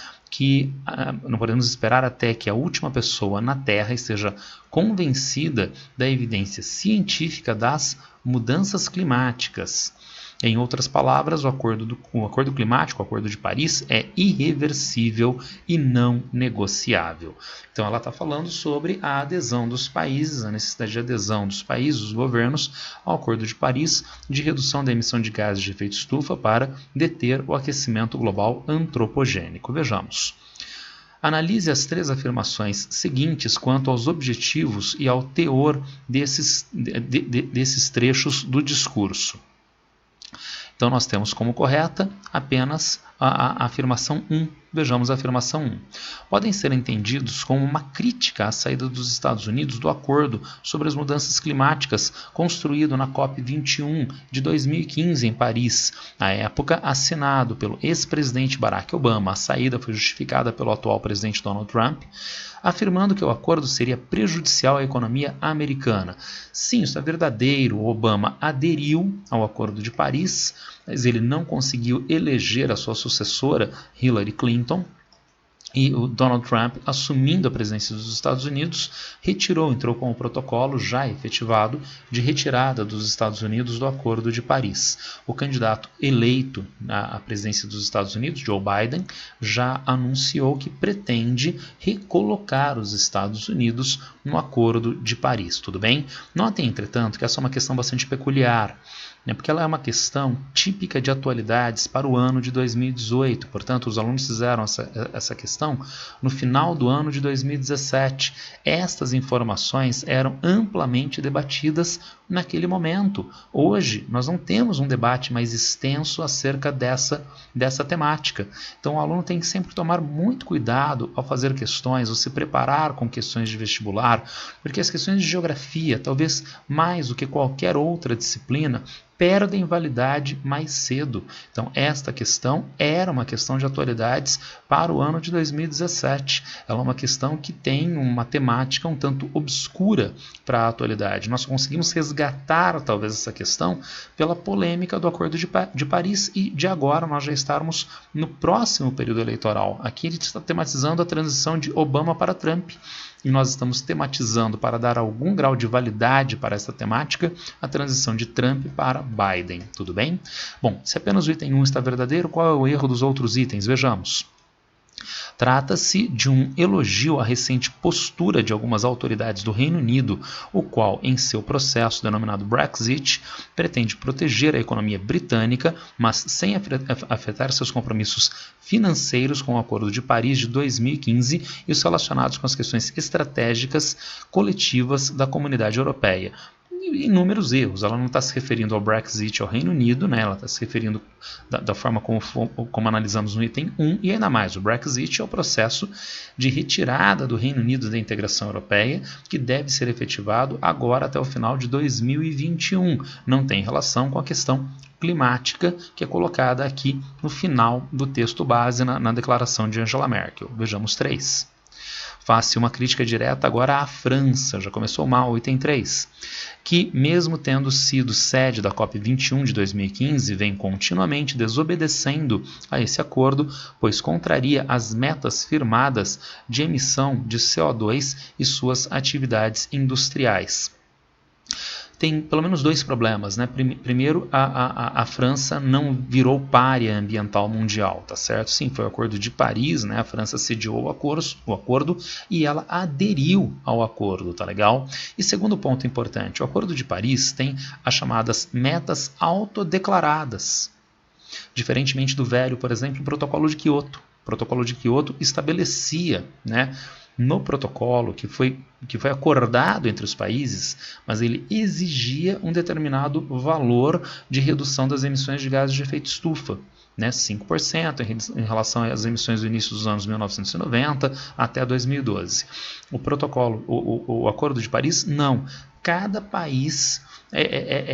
até que a última pessoa na Terra esteja convencida da evidência científica das mudanças climáticas. Em outras palavras, o acordo climático, o Acordo de Paris, é irreversível e não negociável. Então ela está falando sobre a adesão dos países, a necessidade de adesão dos países, dos governos, ao Acordo de Paris de redução da emissão de gases de efeito estufa para deter o aquecimento global antropogênico. Vejamos. Analise as 3 afirmações seguintes quanto aos objetivos e ao teor desses trechos do discurso. Então, nós temos como correta apenas a afirmação 1. Vejamos a afirmação 1. Podem ser entendidos como uma crítica à saída dos Estados Unidos do acordo sobre as mudanças climáticas construído na COP21 de 2015 em Paris, à época assinado pelo ex-presidente Barack Obama. A saída foi justificada pelo atual presidente Donald Trump, afirmando que o acordo seria prejudicial à economia americana. Sim, isso é verdadeiro. O Obama aderiu ao Acordo de Paris, mas ele não conseguiu eleger a sua sucessora, Hillary Clinton, e o Donald Trump, assumindo a presidência dos Estados Unidos, entrou com o protocolo já efetivado de retirada dos Estados Unidos do Acordo de Paris. O candidato eleito à presidência dos Estados Unidos, Joe Biden, já anunciou que pretende recolocar os Estados Unidos no Acordo de Paris. Tudo bem? Notem, entretanto, que essa é uma questão bastante peculiar, porque ela é uma questão típica de atualidades para o ano de 2018. Portanto, os alunos fizeram essa questão no final do ano de 2017. Estas informações eram amplamente debatidas naquele momento. Hoje, nós não temos um debate mais extenso acerca dessa temática. Então, o aluno tem que sempre tomar muito cuidado ao fazer questões, ou se preparar com questões de vestibular, porque as questões de geografia, talvez mais do que qualquer outra disciplina, perdem validade mais cedo. Então, esta questão era uma questão de atualidades para o ano de 2017. Ela é uma questão que tem uma temática um tanto obscura para a atualidade. Nós conseguimos resgatar, talvez, essa questão pela polêmica do Acordo de Paris e de agora nós já estarmos no próximo período eleitoral. Aqui ele está tematizando a transição de Obama para Trump. E nós estamos tematizando, para dar algum grau de validade para essa temática, a transição de Trump para Biden. Tudo bem? Bom, se apenas o item 1 está verdadeiro, qual é o erro dos outros itens? Vejamos. Trata-se de um elogio à recente postura de algumas autoridades do Reino Unido, o qual, em seu processo denominado Brexit, pretende proteger a economia britânica, mas sem afetar seus compromissos financeiros com o Acordo de Paris de 2015 e os relacionados com as questões estratégicas coletivas da Comunidade Europeia. Inúmeros erros. Ela não está se referindo ao Brexit, ao Reino Unido, né? Ela está se referindo da forma como analisamos no item 1, e ainda mais, o Brexit é o processo de retirada do Reino Unido da integração europeia, que deve ser efetivado agora até o final de 2021. Não tem relação com a questão climática que é colocada aqui no final do texto base na declaração de Angela Merkel. Vejamos 3. Faça uma crítica direta agora à França, já começou mal, item 3, que, mesmo tendo sido sede da COP21 de 2015, vem continuamente desobedecendo a esse acordo, pois contraria as metas firmadas de emissão de CO2 e suas atividades industriais. Tem pelo menos dois problemas, né? Primeiro, a França não virou pária ambiental mundial, tá certo? Sim, foi o Acordo de Paris, né? A França sediou o acordo e ela aderiu ao acordo, tá legal? E segundo ponto importante, o Acordo de Paris tem as chamadas metas autodeclaradas, diferentemente do velho, por exemplo, o Protocolo de Quioto. O Protocolo de Quioto estabelecia, né, no protocolo que foi acordado entre os países, mas ele exigia um determinado valor de redução das emissões de gases de efeito estufa, né, 5% em relação às emissões do início dos anos 1990 até 2012. O protocolo, o Acordo de Paris, não. Cada país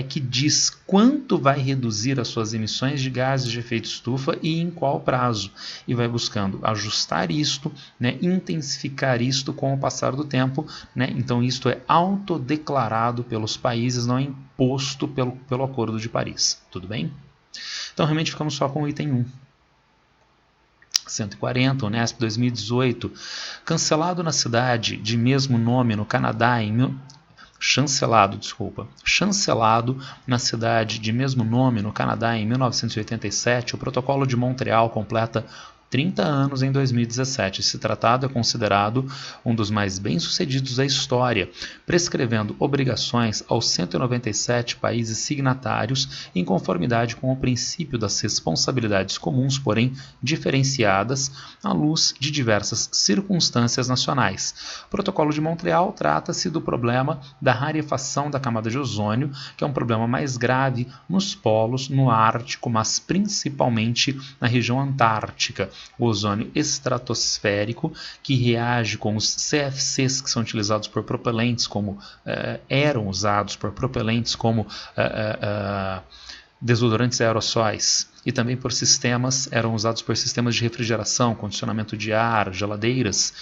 que diz quanto vai reduzir as suas emissões de gases de efeito estufa e em qual prazo. E vai buscando ajustar isto, né, intensificar isto com o passar do tempo. Né? Então isto é autodeclarado pelos países, não é imposto pelo Acordo de Paris. Tudo bem? Então realmente ficamos só com o item 1. 140, Unesp 2018. Cancelado na cidade de mesmo nome no Canadá chancelado na cidade de mesmo nome no Canadá em 1987, o Protocolo de Montreal completa 30 anos em 2017. Esse tratado é considerado um dos mais bem-sucedidos da história, prescrevendo obrigações aos 197 países signatários em conformidade com o princípio das responsabilidades comuns, porém diferenciadas à luz de diversas circunstâncias nacionais. O Protocolo de Montreal trata-se do problema da rarefação da camada de ozônio, que é um problema mais grave nos polos, no Ártico, mas principalmente na região antártica. O ozônio estratosférico, que reage com os CFCs que são utilizados por propelentes, eram usados por propelentes como desodorantes aerossóis, e também eram usados por sistemas de refrigeração, condicionamento de ar, geladeiras.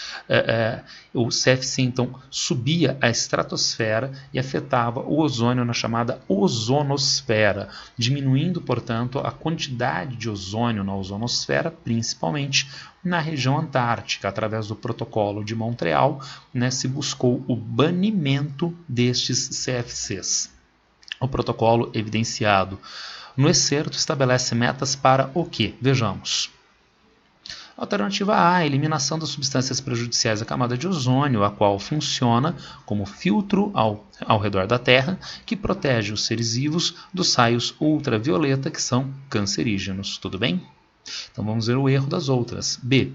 O CFC então subia a estratosfera e afetava o ozônio na chamada ozonosfera, diminuindo, portanto, a quantidade de ozônio na ozonosfera, principalmente na região antártica. Através do Protocolo de Montreal, né, se buscou o banimento destes CFCs. O protocolo evidenciado no excerto estabelece metas para o quê? Vejamos. Alternativa A, eliminação das substâncias prejudiciais à camada de ozônio, a qual funciona como filtro ao redor da Terra, que protege os seres vivos dos raios ultravioleta, que são cancerígenos. Tudo bem? Então vamos ver o erro das outras. B.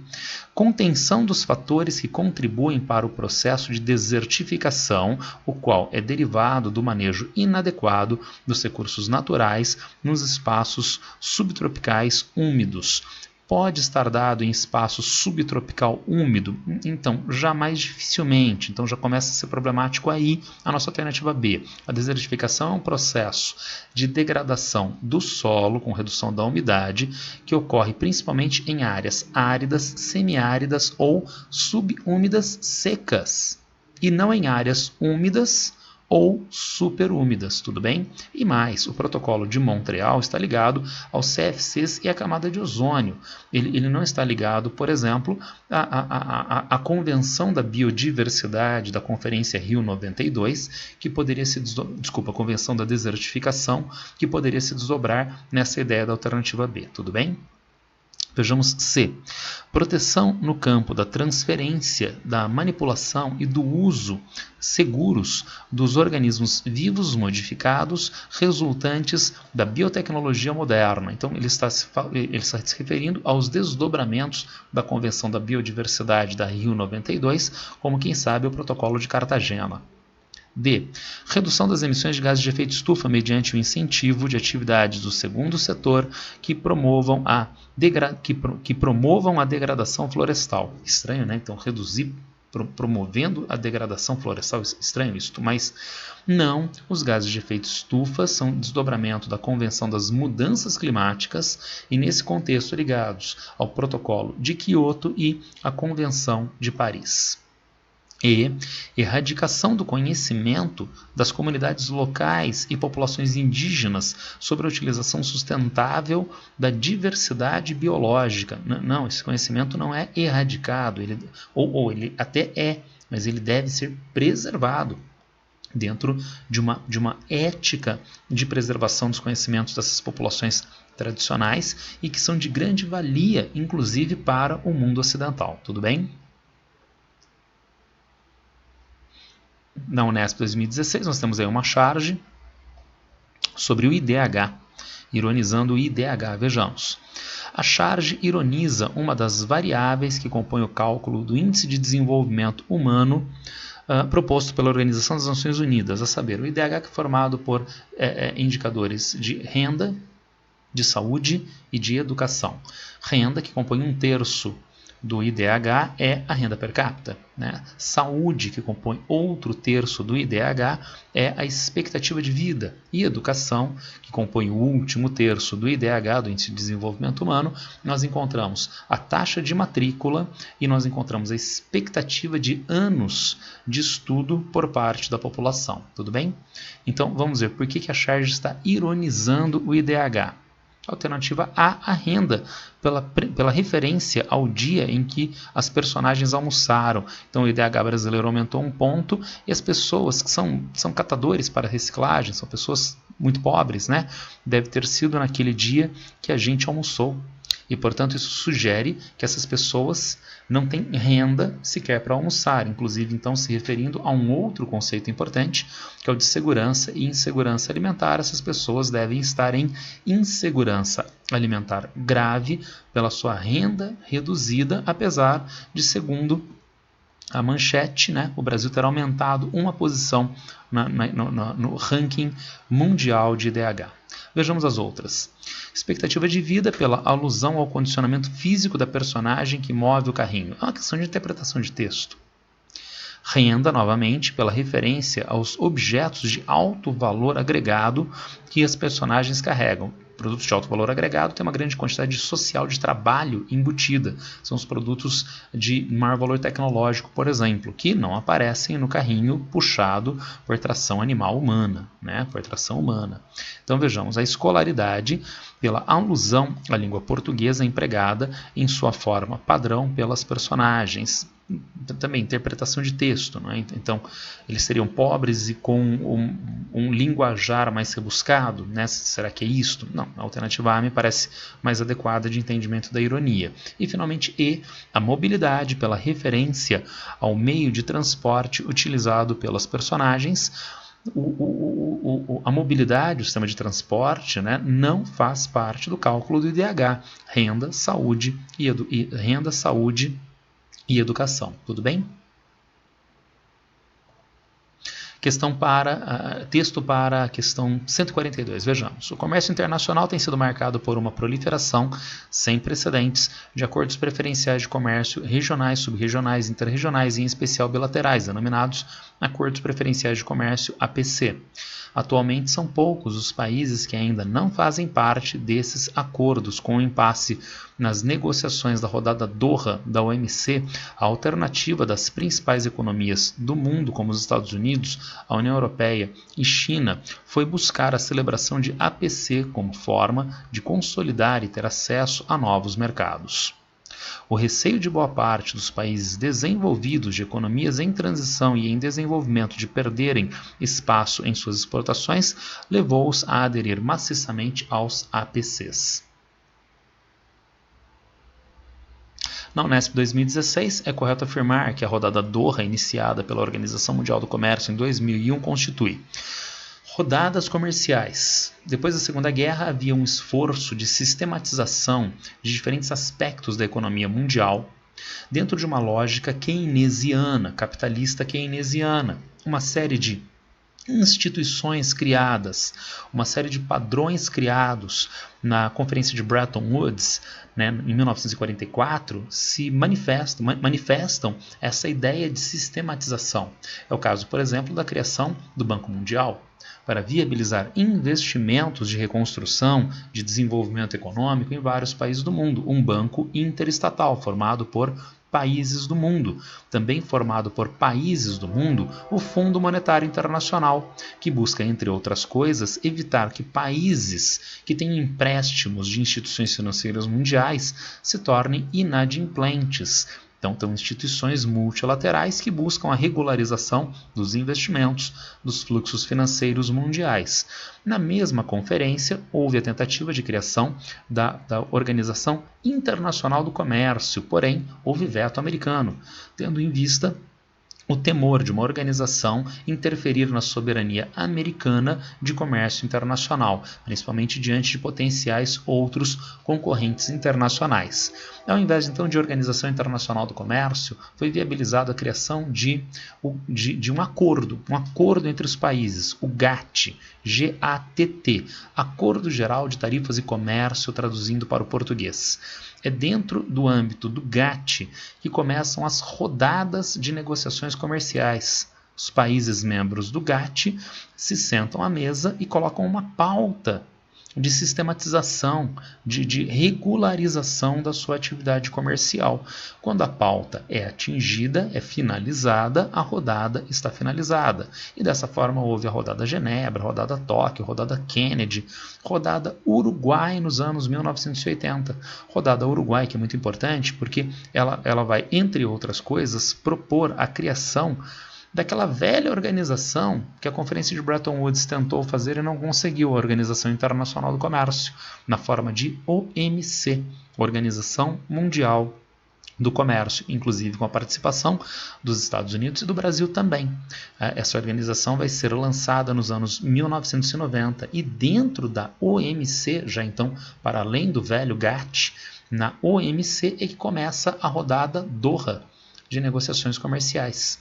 Contenção dos fatores que contribuem para o processo de desertificação, o qual é derivado do manejo inadequado dos recursos naturais nos espaços subtropicais úmidos. Pode estar dado em espaço subtropical úmido? Então, jamais dificilmente. Então, já começa a ser problemático aí a nossa alternativa B. A desertificação é um processo de degradação do solo com redução da umidade que ocorre principalmente em áreas áridas, semiáridas ou subúmidas secas e não em áreas úmidas ou superúmidas, tudo bem? E mais, o Protocolo de Montreal está ligado aos CFCs e à camada de ozônio. Ele não está ligado, por exemplo, à Convenção da Biodiversidade da Conferência Rio 92, que poderia se a Convenção da Desertificação, que poderia se desdobrar nessa ideia da alternativa B, tudo bem? Vejamos C. Proteção no campo da transferência, da manipulação e do uso seguros dos organismos vivos modificados resultantes da biotecnologia moderna. Então, ele está se referindo aos desdobramentos da Convenção da Biodiversidade da Rio 92, como, quem sabe, o Protocolo de Cartagena. D. Redução das emissões de gases de efeito estufa mediante o incentivo de atividades do segundo setor que promovam a degradação florestal. Estranho, né? Então, reduzir promovendo a degradação florestal. Estranho isso, mas não. Os gases de efeito estufa são desdobramento da Convenção das Mudanças Climáticas e, nesse contexto, ligados ao Protocolo de Quioto e à Convenção de Paris. E erradicação do conhecimento das comunidades locais e populações indígenas sobre a utilização sustentável da diversidade biológica. Não, esse conhecimento não é erradicado, ele até é, mas ele deve ser preservado dentro de uma ética de preservação dos conhecimentos dessas populações tradicionais e que são de grande valia, inclusive para o mundo ocidental. Tudo bem? Na Unesp 2016, nós temos aí uma charge sobre o IDH, ironizando o IDH. Vejamos. A charge ironiza uma das variáveis que compõe o cálculo do Índice de Desenvolvimento Humano proposto pela Organização das Nações Unidas, a saber, o IDH, que é formado por indicadores de renda, de saúde e de educação. Renda, que compõe 1/3 do IDH, é a renda per capita, né? Saúde, que compõe outro terço do IDH, é a expectativa de vida. E educação, que compõe o último terço do IDH, do Índice de Desenvolvimento Humano, nós encontramos a taxa de matrícula e nós encontramos a expectativa de anos de estudo por parte da população. Tudo bem? Então, vamos ver por que a charge está ironizando o IDH. Alternativa A, a renda, pela referência ao dia em que as personagens almoçaram. Então o IDH brasileiro aumentou 1 ponto e as pessoas que são catadores para reciclagem, são pessoas muito pobres, né? Deve ter sido naquele dia que a gente almoçou. E, portanto, isso sugere que essas pessoas não têm renda sequer para almoçar, inclusive, então, se referindo a um outro conceito importante, que é o de segurança e insegurança alimentar. Essas pessoas devem estar em insegurança alimentar grave pela sua renda reduzida, apesar de, segundo a manchete, né, o Brasil terá aumentado uma posição no ranking mundial de IDH. Vejamos as outras. Expectativa de vida pela alusão ao condicionamento físico da personagem que move o carrinho. É uma questão de interpretação de texto. Renda, novamente, pela referência aos objetos de alto valor agregado que as personagens carregam. Produtos de alto valor agregado têm uma grande quantidade social de trabalho embutida. São os produtos de maior valor tecnológico, por exemplo, que não aparecem no carrinho puxado por tração animal humana, né? Por tração humana. Então vejamos, a escolaridade pela alusão à língua portuguesa empregada em sua forma padrão pelas personagens. Também interpretação de texto, né? Então eles seriam pobres e com um linguajar mais rebuscado, né? Será que é isto? Não, a alternativa A me parece mais adequada de entendimento da ironia. E finalmente E, a mobilidade pela referência ao meio de transporte utilizado pelas personagens. A mobilidade, o sistema de transporte, né, não faz parte do cálculo do IDH, renda, saúde e educação. Tudo bem? Texto para a questão 142. Vejamos. O comércio internacional tem sido marcado por uma proliferação sem precedentes de acordos preferenciais de comércio regionais, subregionais, interregionais e, em especial, bilaterais, denominados Acordos Preferenciais de Comércio, APC. Atualmente são poucos os países que ainda não fazem parte desses acordos. Com o impasse nas negociações da rodada Doha da OMC, a alternativa das principais economias do mundo, como os Estados Unidos, a União Europeia e China, foi buscar a celebração de APC como forma de consolidar e ter acesso a novos mercados. O receio de boa parte dos países desenvolvidos de economias em transição e em desenvolvimento de perderem espaço em suas exportações levou-os a aderir maciçamente aos APCs. Na Unesp 2016, é correto afirmar que a rodada Doha, iniciada pela Organização Mundial do Comércio em 2001, constitui rodadas comerciais. Depois da Segunda Guerra, havia um esforço de sistematização de diferentes aspectos da economia mundial dentro de uma lógica keynesiana, capitalista keynesiana. Uma série de instituições criadas, uma série de padrões criados na Conferência de Bretton Woods, né, em 1944, se manifestam essa ideia de sistematização. É o caso, por exemplo, da criação do Banco Mundial, para viabilizar investimentos de reconstrução, de desenvolvimento econômico em vários países do mundo. Um banco interestatal formado por países do mundo. Também formado por países do mundo, o Fundo Monetário Internacional, que busca, entre outras coisas, evitar que países que têm empréstimos de instituições financeiras mundiais se tornem inadimplentes. Então, são instituições multilaterais que buscam a regularização dos investimentos, dos fluxos financeiros mundiais. Na mesma conferência, houve a tentativa de criação da Organização Internacional do Comércio, porém, houve veto americano, tendo em vista o temor de uma organização interferir na soberania americana de comércio internacional, principalmente diante de potenciais outros concorrentes internacionais. Ao invés, então, de Organização Internacional do Comércio, foi viabilizada a criação de um acordo entre os países, o GATT, G-A-T-T, Acordo Geral de Tarifas e Comércio, traduzindo para o português. É dentro do âmbito do GATT que começam as rodadas de negociações comerciais. Os países membros do GATT se sentam à mesa e colocam uma pauta de sistematização, de regularização da sua atividade comercial. Quando a pauta é atingida, é finalizada, a rodada está finalizada. E dessa forma houve a rodada Genebra, a rodada Tóquio, a rodada Kennedy, rodada Uruguai nos anos 1980. Rodada Uruguai, que é muito importante porque ela vai, entre outras coisas, propor a criação daquela velha organização que a Conferência de Bretton Woods tentou fazer e não conseguiu, a Organização Internacional do Comércio, na forma de OMC, Organização Mundial do Comércio, inclusive com a participação dos Estados Unidos e do Brasil também. Essa organização vai ser lançada nos anos 1990 e dentro da OMC, já então para além do velho GATT, na OMC é que começa a rodada Doha de negociações comerciais.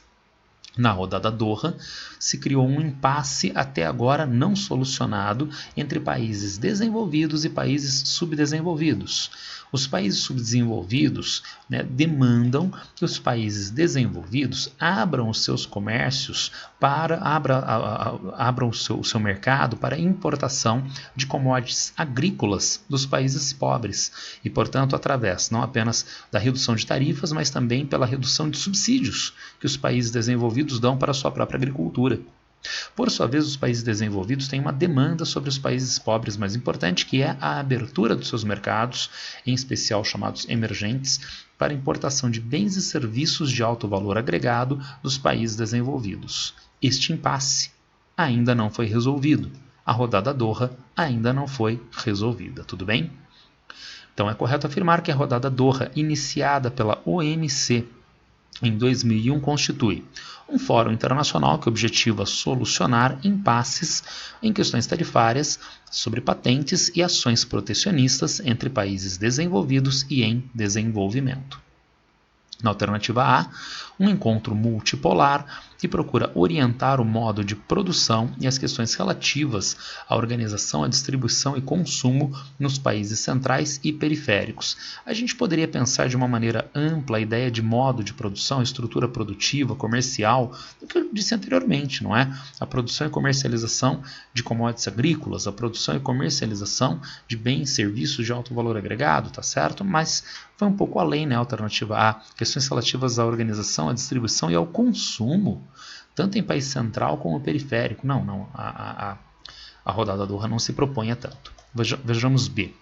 Na rodada Doha, se criou um impasse até agora não solucionado entre países desenvolvidos e países subdesenvolvidos. Os países subdesenvolvidos, demandam que os países desenvolvidos abram os seus comércios abram o seu mercado para importação de commodities agrícolas dos países pobres e, portanto, através não apenas da redução de tarifas, mas também pela redução de subsídios que os países desenvolvidos dão para a sua própria agricultura. Por sua vez, os países desenvolvidos têm uma demanda sobre os países pobres mais importante, que é a abertura dos seus mercados, em especial chamados emergentes, para importação de bens e serviços de alto valor agregado dos países desenvolvidos. Este impasse ainda não foi resolvido. A rodada Doha ainda não foi resolvida, tudo bem? Então é correto afirmar que a rodada Doha, iniciada pela OMC em 2001, constitui um fórum internacional que objetiva solucionar impasses em questões tarifárias sobre patentes e ações protecionistas entre países desenvolvidos e em desenvolvimento. Na alternativa A, um encontro multipolar que procura orientar o modo de produção e as questões relativas à organização, à distribuição e consumo nos países centrais e periféricos. A gente poderia pensar de uma maneira ampla a ideia de modo de produção, estrutura produtiva, comercial, do que eu disse anteriormente, não é? A produção e comercialização de commodities agrícolas, a produção e comercialização de bens e serviços de alto valor agregado, tá certo? Mas foi um pouco além, né? A alternativa A, questões relativas à organização, à distribuição e ao consumo, tanto em país central como periférico. Não, a rodada Doha não se propõe a tanto. Vejamos B.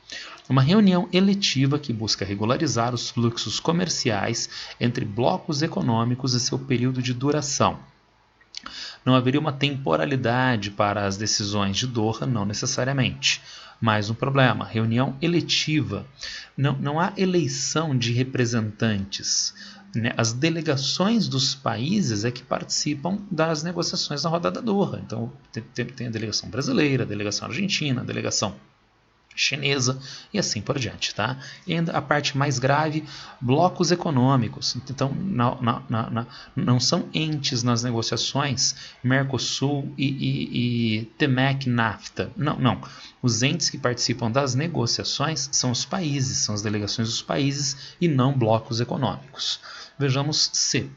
Uma reunião eletiva que busca regularizar os fluxos comerciais entre blocos econômicos e seu período de duração. Não haveria uma temporalidade para as decisões de Doha, não necessariamente. Mais um problema, reunião eletiva. não há eleição de representantes. Né? As delegações dos países é que participam das negociações na rodada Doha. Então tem a delegação brasileira, a delegação argentina, a delegação chinesa e assim por diante, tá? E ainda a parte mais grave, blocos econômicos. Então, não são entes nas negociações Mercosul e TMEC, NAFTA. Não. Os entes que participam das negociações são os países, são as delegações dos países e não blocos econômicos. Vejamos C.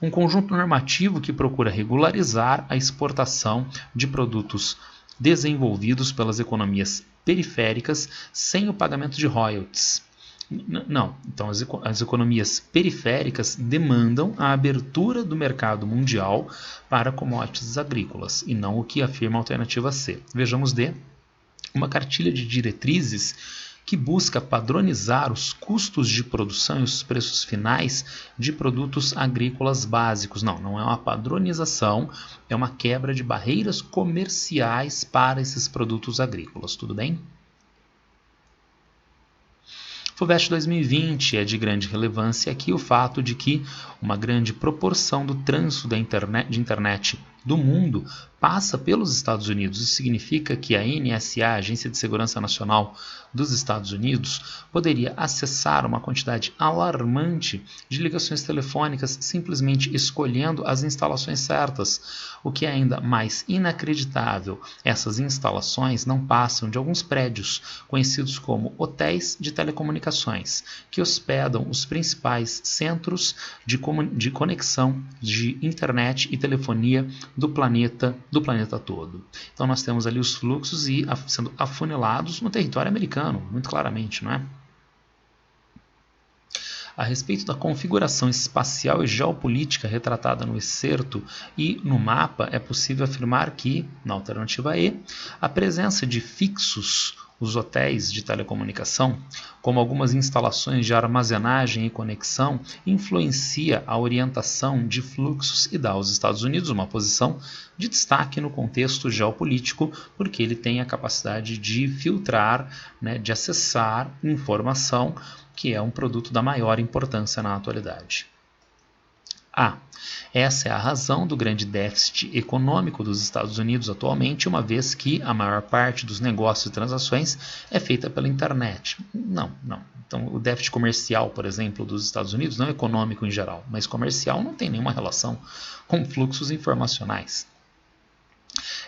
Um conjunto normativo que procura regularizar a exportação de produtos desenvolvidos pelas economias periféricas sem o pagamento de royalties. Não, então as economias periféricas demandam a abertura do mercado mundial para commodities agrícolas e não o que afirma a alternativa C. Vejamos D. Uma cartilha de diretrizes que busca padronizar os custos de produção e os preços finais de produtos agrícolas básicos. Não é uma padronização, é uma quebra de barreiras comerciais para esses produtos agrícolas, tudo bem? FUVEST 2020 é de grande relevância aqui o fato de que uma grande proporção do trânsito de internet do mundo passa pelos Estados Unidos. Isso significa que a NSA, a Agência de Segurança Nacional dos Estados Unidos, poderia acessar uma quantidade alarmante de ligações telefônicas simplesmente escolhendo as instalações certas. O que é ainda mais inacreditável, essas instalações não passam de alguns prédios, conhecidos como hotéis de telecomunicações, que hospedam os principais centros de conexão de internet e telefonia do planeta todo. Então nós temos ali os fluxos sendo afunelados no território americano, muito claramente, não é? A respeito da configuração espacial e geopolítica retratada no excerto e no mapa, é possível afirmar que, na alternativa E, a presença de fixos, os hotéis de telecomunicação, como algumas instalações de armazenagem e conexão, influencia a orientação de fluxos e dá aos Estados Unidos uma posição de destaque no contexto geopolítico, porque ele tem a capacidade de filtrar, né, de acessar informação, que é um produto da maior importância na atualidade. Essa é a razão do grande déficit econômico dos Estados Unidos atualmente, uma vez que a maior parte dos negócios e transações é feita pela internet. Não. Então, o déficit comercial, por exemplo, dos Estados Unidos, não é econômico em geral, mas comercial não tem nenhuma relação com fluxos informacionais.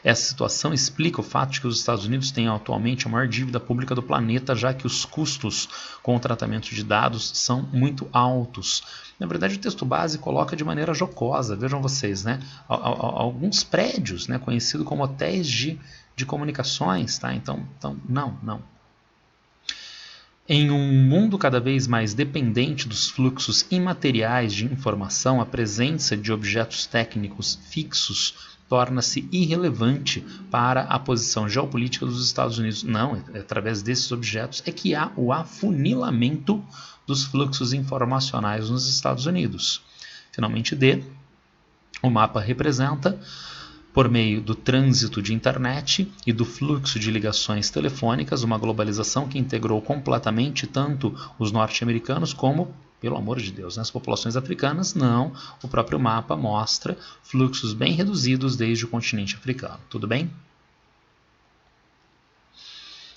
Essa situação explica o fato de que os Estados Unidos têm atualmente a maior dívida pública do planeta, já que os custos com o tratamento de dados são muito altos. Na verdade, o texto base coloca de maneira jocosa, vejam vocês, né? Alguns prédios, né, conhecidos como hotéis de comunicações, tá? Então, não. Em um mundo cada vez mais dependente dos fluxos imateriais de informação, a presença de objetos técnicos fixos torna-se irrelevante para a posição geopolítica dos Estados Unidos. Não, através desses objetos é que há o afunilamento dos fluxos informacionais nos Estados Unidos. Finalmente, D, o mapa representa, por meio do trânsito de internet e do fluxo de ligações telefônicas, uma globalização que integrou completamente tanto os norte-americanos como, pelo amor de Deus, as populações africanas. Não, o próprio mapa mostra fluxos bem reduzidos desde o continente africano. Tudo bem?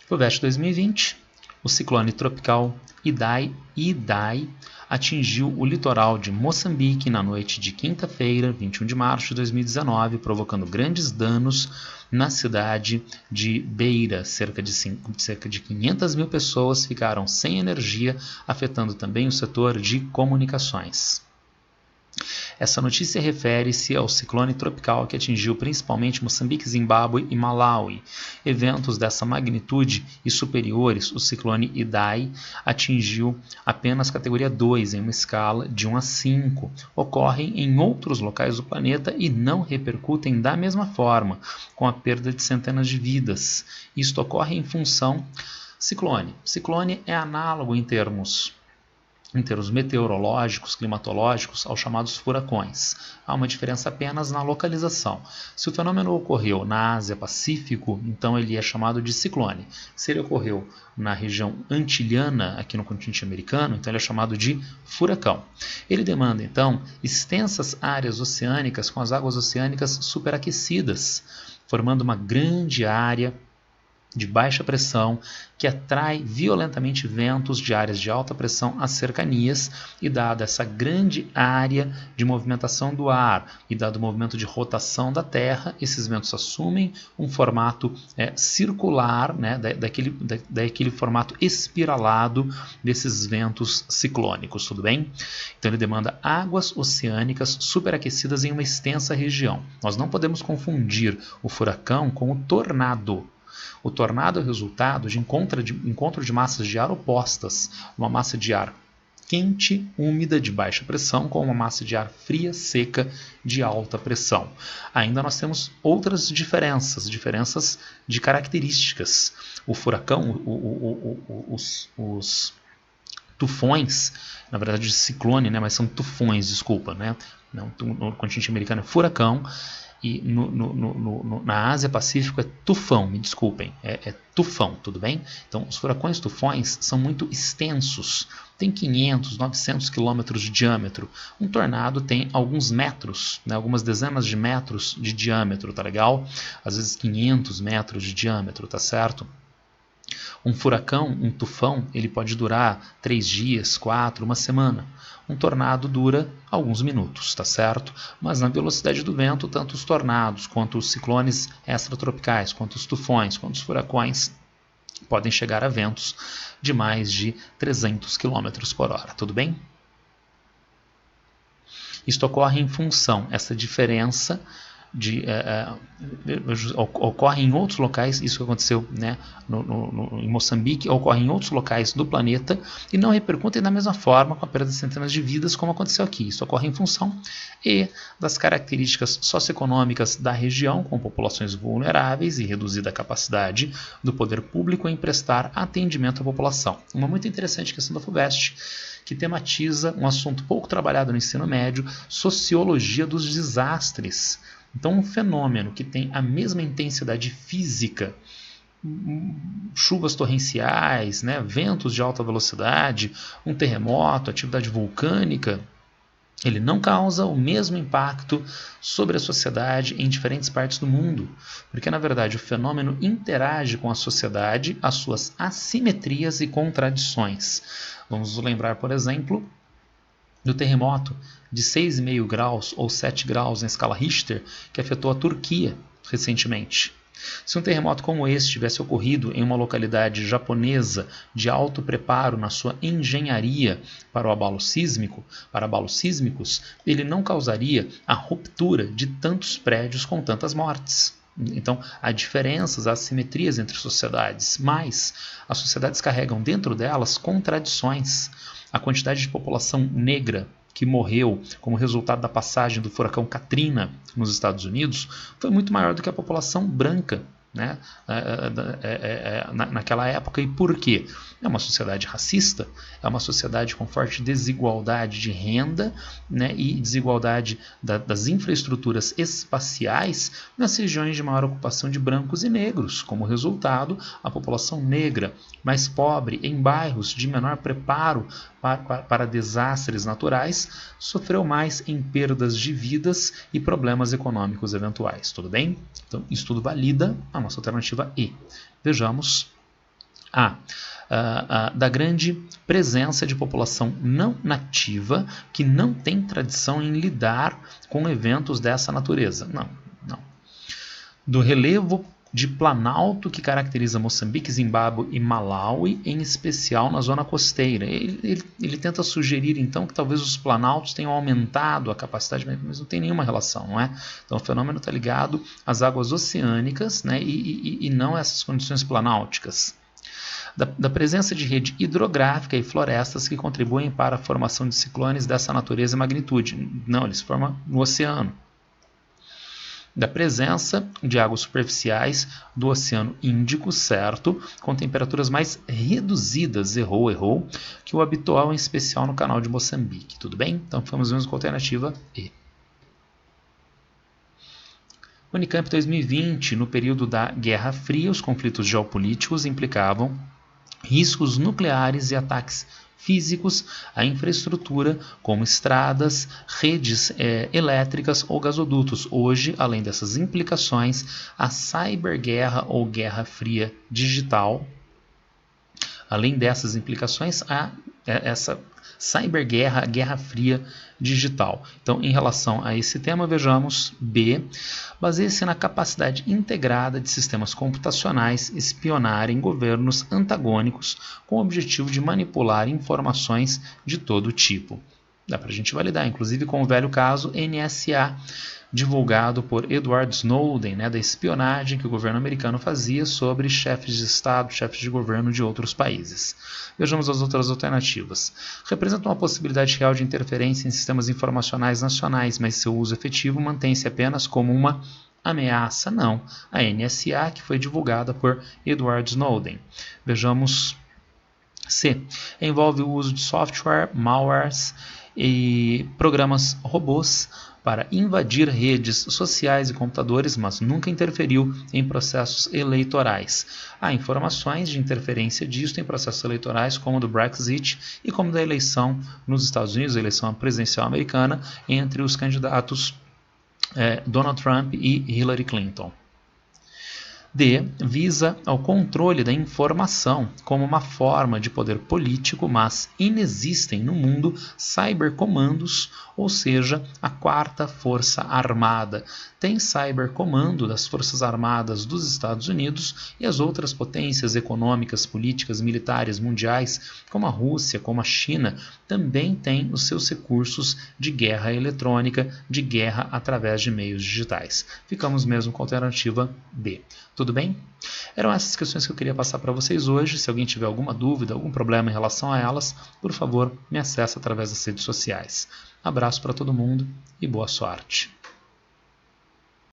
FUVEST 2020, o ciclone tropical Idai atingiu o litoral de Moçambique na noite de quinta-feira, 21 de março de 2019, provocando grandes danos na cidade de Beira. Cerca de 500 mil pessoas ficaram sem energia, afetando também o setor de comunicações. Essa notícia refere-se ao ciclone tropical que atingiu principalmente Moçambique, Zimbábue e Malawi. Eventos dessa magnitude e superiores, o ciclone Idai atingiu apenas categoria 2 em uma escala de 1 a 5. Ocorrem em outros locais do planeta e não repercutem da mesma forma, com a perda de centenas de vidas. Isto ocorre em função ciclone. Ciclone é análogo em termos em termos meteorológicos, climatológicos, aos chamados furacões. Há uma diferença apenas na localização. Se o fenômeno ocorreu na Ásia-Pacífico, então ele é chamado de ciclone. Se ele ocorreu na região antilhana, aqui no continente americano, então ele é chamado de furacão. Ele demanda, então, extensas áreas oceânicas com as águas oceânicas superaquecidas, formando uma grande área de baixa pressão que atrai violentamente ventos de áreas de alta pressão às cercanias, e dada essa grande área de movimentação do ar e dado o movimento de rotação da Terra, esses ventos assumem um formato circular, né, daquele formato espiralado desses ventos ciclônicos, tudo bem? Então ele demanda águas oceânicas superaquecidas em uma extensa região. Nós não podemos confundir o furacão com o tornado. O tornado é o resultado de encontro de massas de ar opostas, uma massa de ar quente, úmida, de baixa pressão, com uma massa de ar fria, seca, de alta pressão. Ainda nós temos outras diferenças de características. O furacão, os tufões, na verdade de ciclone, né, mas são tufões, desculpa, né? No continente americano é furacão, e na Ásia Pacífico é tufão, me desculpem, é tufão, tudo bem? Então os furacões tufões são muito extensos, tem 500, 900 quilômetros de diâmetro. Um tornado tem alguns metros, né, algumas dezenas de metros de diâmetro, tá legal? Às vezes 500 metros de diâmetro, tá certo? Um furacão, um tufão, ele pode durar 3 dias, 4, uma semana. Um tornado dura alguns minutos, tá certo? Mas na velocidade do vento, tanto os tornados, quanto os ciclones extratropicais, quanto os tufões, quanto os furacões, podem chegar a ventos de mais de 300 km por hora, tudo bem? Isto ocorre em função, essa diferença ocorre em outros locais, isso que aconteceu, né, em Moçambique, ocorre em outros locais do planeta e não repercutem da mesma forma com a perda de centenas de vidas como aconteceu aqui. Isso ocorre em função das características socioeconômicas da região, com populações vulneráveis e reduzida capacidade do poder público em prestar atendimento à população. Uma muito interessante questão da FUVEST, que tematiza um assunto pouco trabalhado no ensino médio, sociologia dos desastres. Então, um fenômeno que tem a mesma intensidade física, chuvas torrenciais, né, ventos de alta velocidade, um terremoto, atividade vulcânica, ele não causa o mesmo impacto sobre a sociedade em diferentes partes do mundo, porque, na verdade, o fenômeno interage com a sociedade, as suas assimetrias e contradições. Vamos lembrar, por exemplo, do terremoto de 6,5 graus ou 7 graus na escala Richter, que afetou a Turquia recentemente. Se um terremoto como esse tivesse ocorrido em uma localidade japonesa de alto preparo na sua engenharia para abalos sísmicos, ele não causaria a ruptura de tantos prédios com tantas mortes. Então, há diferenças, há assimetrias entre sociedades, mas as sociedades carregam dentro delas contradições. A quantidade de população negra que morreu como resultado da passagem do furacão Katrina nos Estados Unidos foi muito maior do que a população branca, né, naquela época. E por quê? É uma sociedade racista, é uma sociedade com forte desigualdade de renda, né, e desigualdade das infraestruturas espaciais nas regiões de maior ocupação de brancos e negros. Como resultado, a população negra mais pobre em bairros de menor preparo para desastres naturais sofreu mais em perdas de vidas e problemas econômicos eventuais. Tudo bem? Então, isso tudo valida a nossa alternativa E. Vejamos da grande presença de população não nativa que não tem tradição em lidar com eventos dessa natureza. Não. Do relevo de planalto que caracteriza Moçambique, Zimbábue e Malawi, em especial na zona costeira. Ele tenta sugerir, então, que talvez os planaltos tenham aumentado a capacidade, mas não tem nenhuma relação, não é? Então, o fenômeno está ligado às águas oceânicas, né, e não a essas condições planálticas. Da presença de rede hidrográfica e florestas que contribuem para a formação de ciclones dessa natureza e magnitude. Não, eles formam no oceano. da presença de águas superficiais do Oceano Índico, certo? Com temperaturas mais reduzidas, errou, que o habitual, em especial no canal de Moçambique. Tudo bem? Então vamos com a alternativa E. Unicamp 2020, no período da Guerra Fria, os conflitos geopolíticos implicavam riscos nucleares e ataques físicos à infraestrutura, como estradas, redes elétricas ou gasodutos. Hoje, além dessas implicações, a cyberguerra ou guerra fria digital, além dessas implicações, há essa cyberguerra, guerra fria digital. Então, em relação a esse tema, vejamos B. Baseia-se na capacidade integrada de sistemas computacionais espionarem governos antagônicos com o objetivo de manipular informações de todo tipo. Dá para a gente validar, inclusive com o velho caso NSA, divulgado por Edward Snowden, da espionagem que o governo americano fazia sobre chefes de Estado, chefes de governo de outros países. Vejamos as outras alternativas. Representa uma possibilidade real de interferência em sistemas informacionais nacionais, mas seu uso efetivo mantém-se apenas como uma ameaça? Não. A NSA, que foi divulgada por Edward Snowden. Vejamos C. Envolve o uso de software, malwares e programas robôs para invadir redes sociais e computadores, mas nunca interferiu em processos eleitorais. Há informações de interferência disto em processos eleitorais, como do Brexit e como da eleição nos Estados Unidos, a eleição presidencial americana, entre os candidatos Donald Trump e Hillary Clinton. D. Visa ao controle da informação como uma forma de poder político, mas inexistem no mundo cybercomandos, ou seja, a quarta força armada. Tem cybercomando das Forças Armadas dos Estados Unidos e as outras potências econômicas, políticas, militares mundiais, como a Rússia, como a China, também têm os seus recursos de guerra eletrônica, de guerra através de meios digitais. Ficamos mesmo com a alternativa B. Tudo bem? Eram essas questões que eu queria passar para vocês hoje. Se alguém tiver alguma dúvida, algum problema em relação a elas, por favor, me acesse através das redes sociais. Abraço para todo mundo e boa sorte.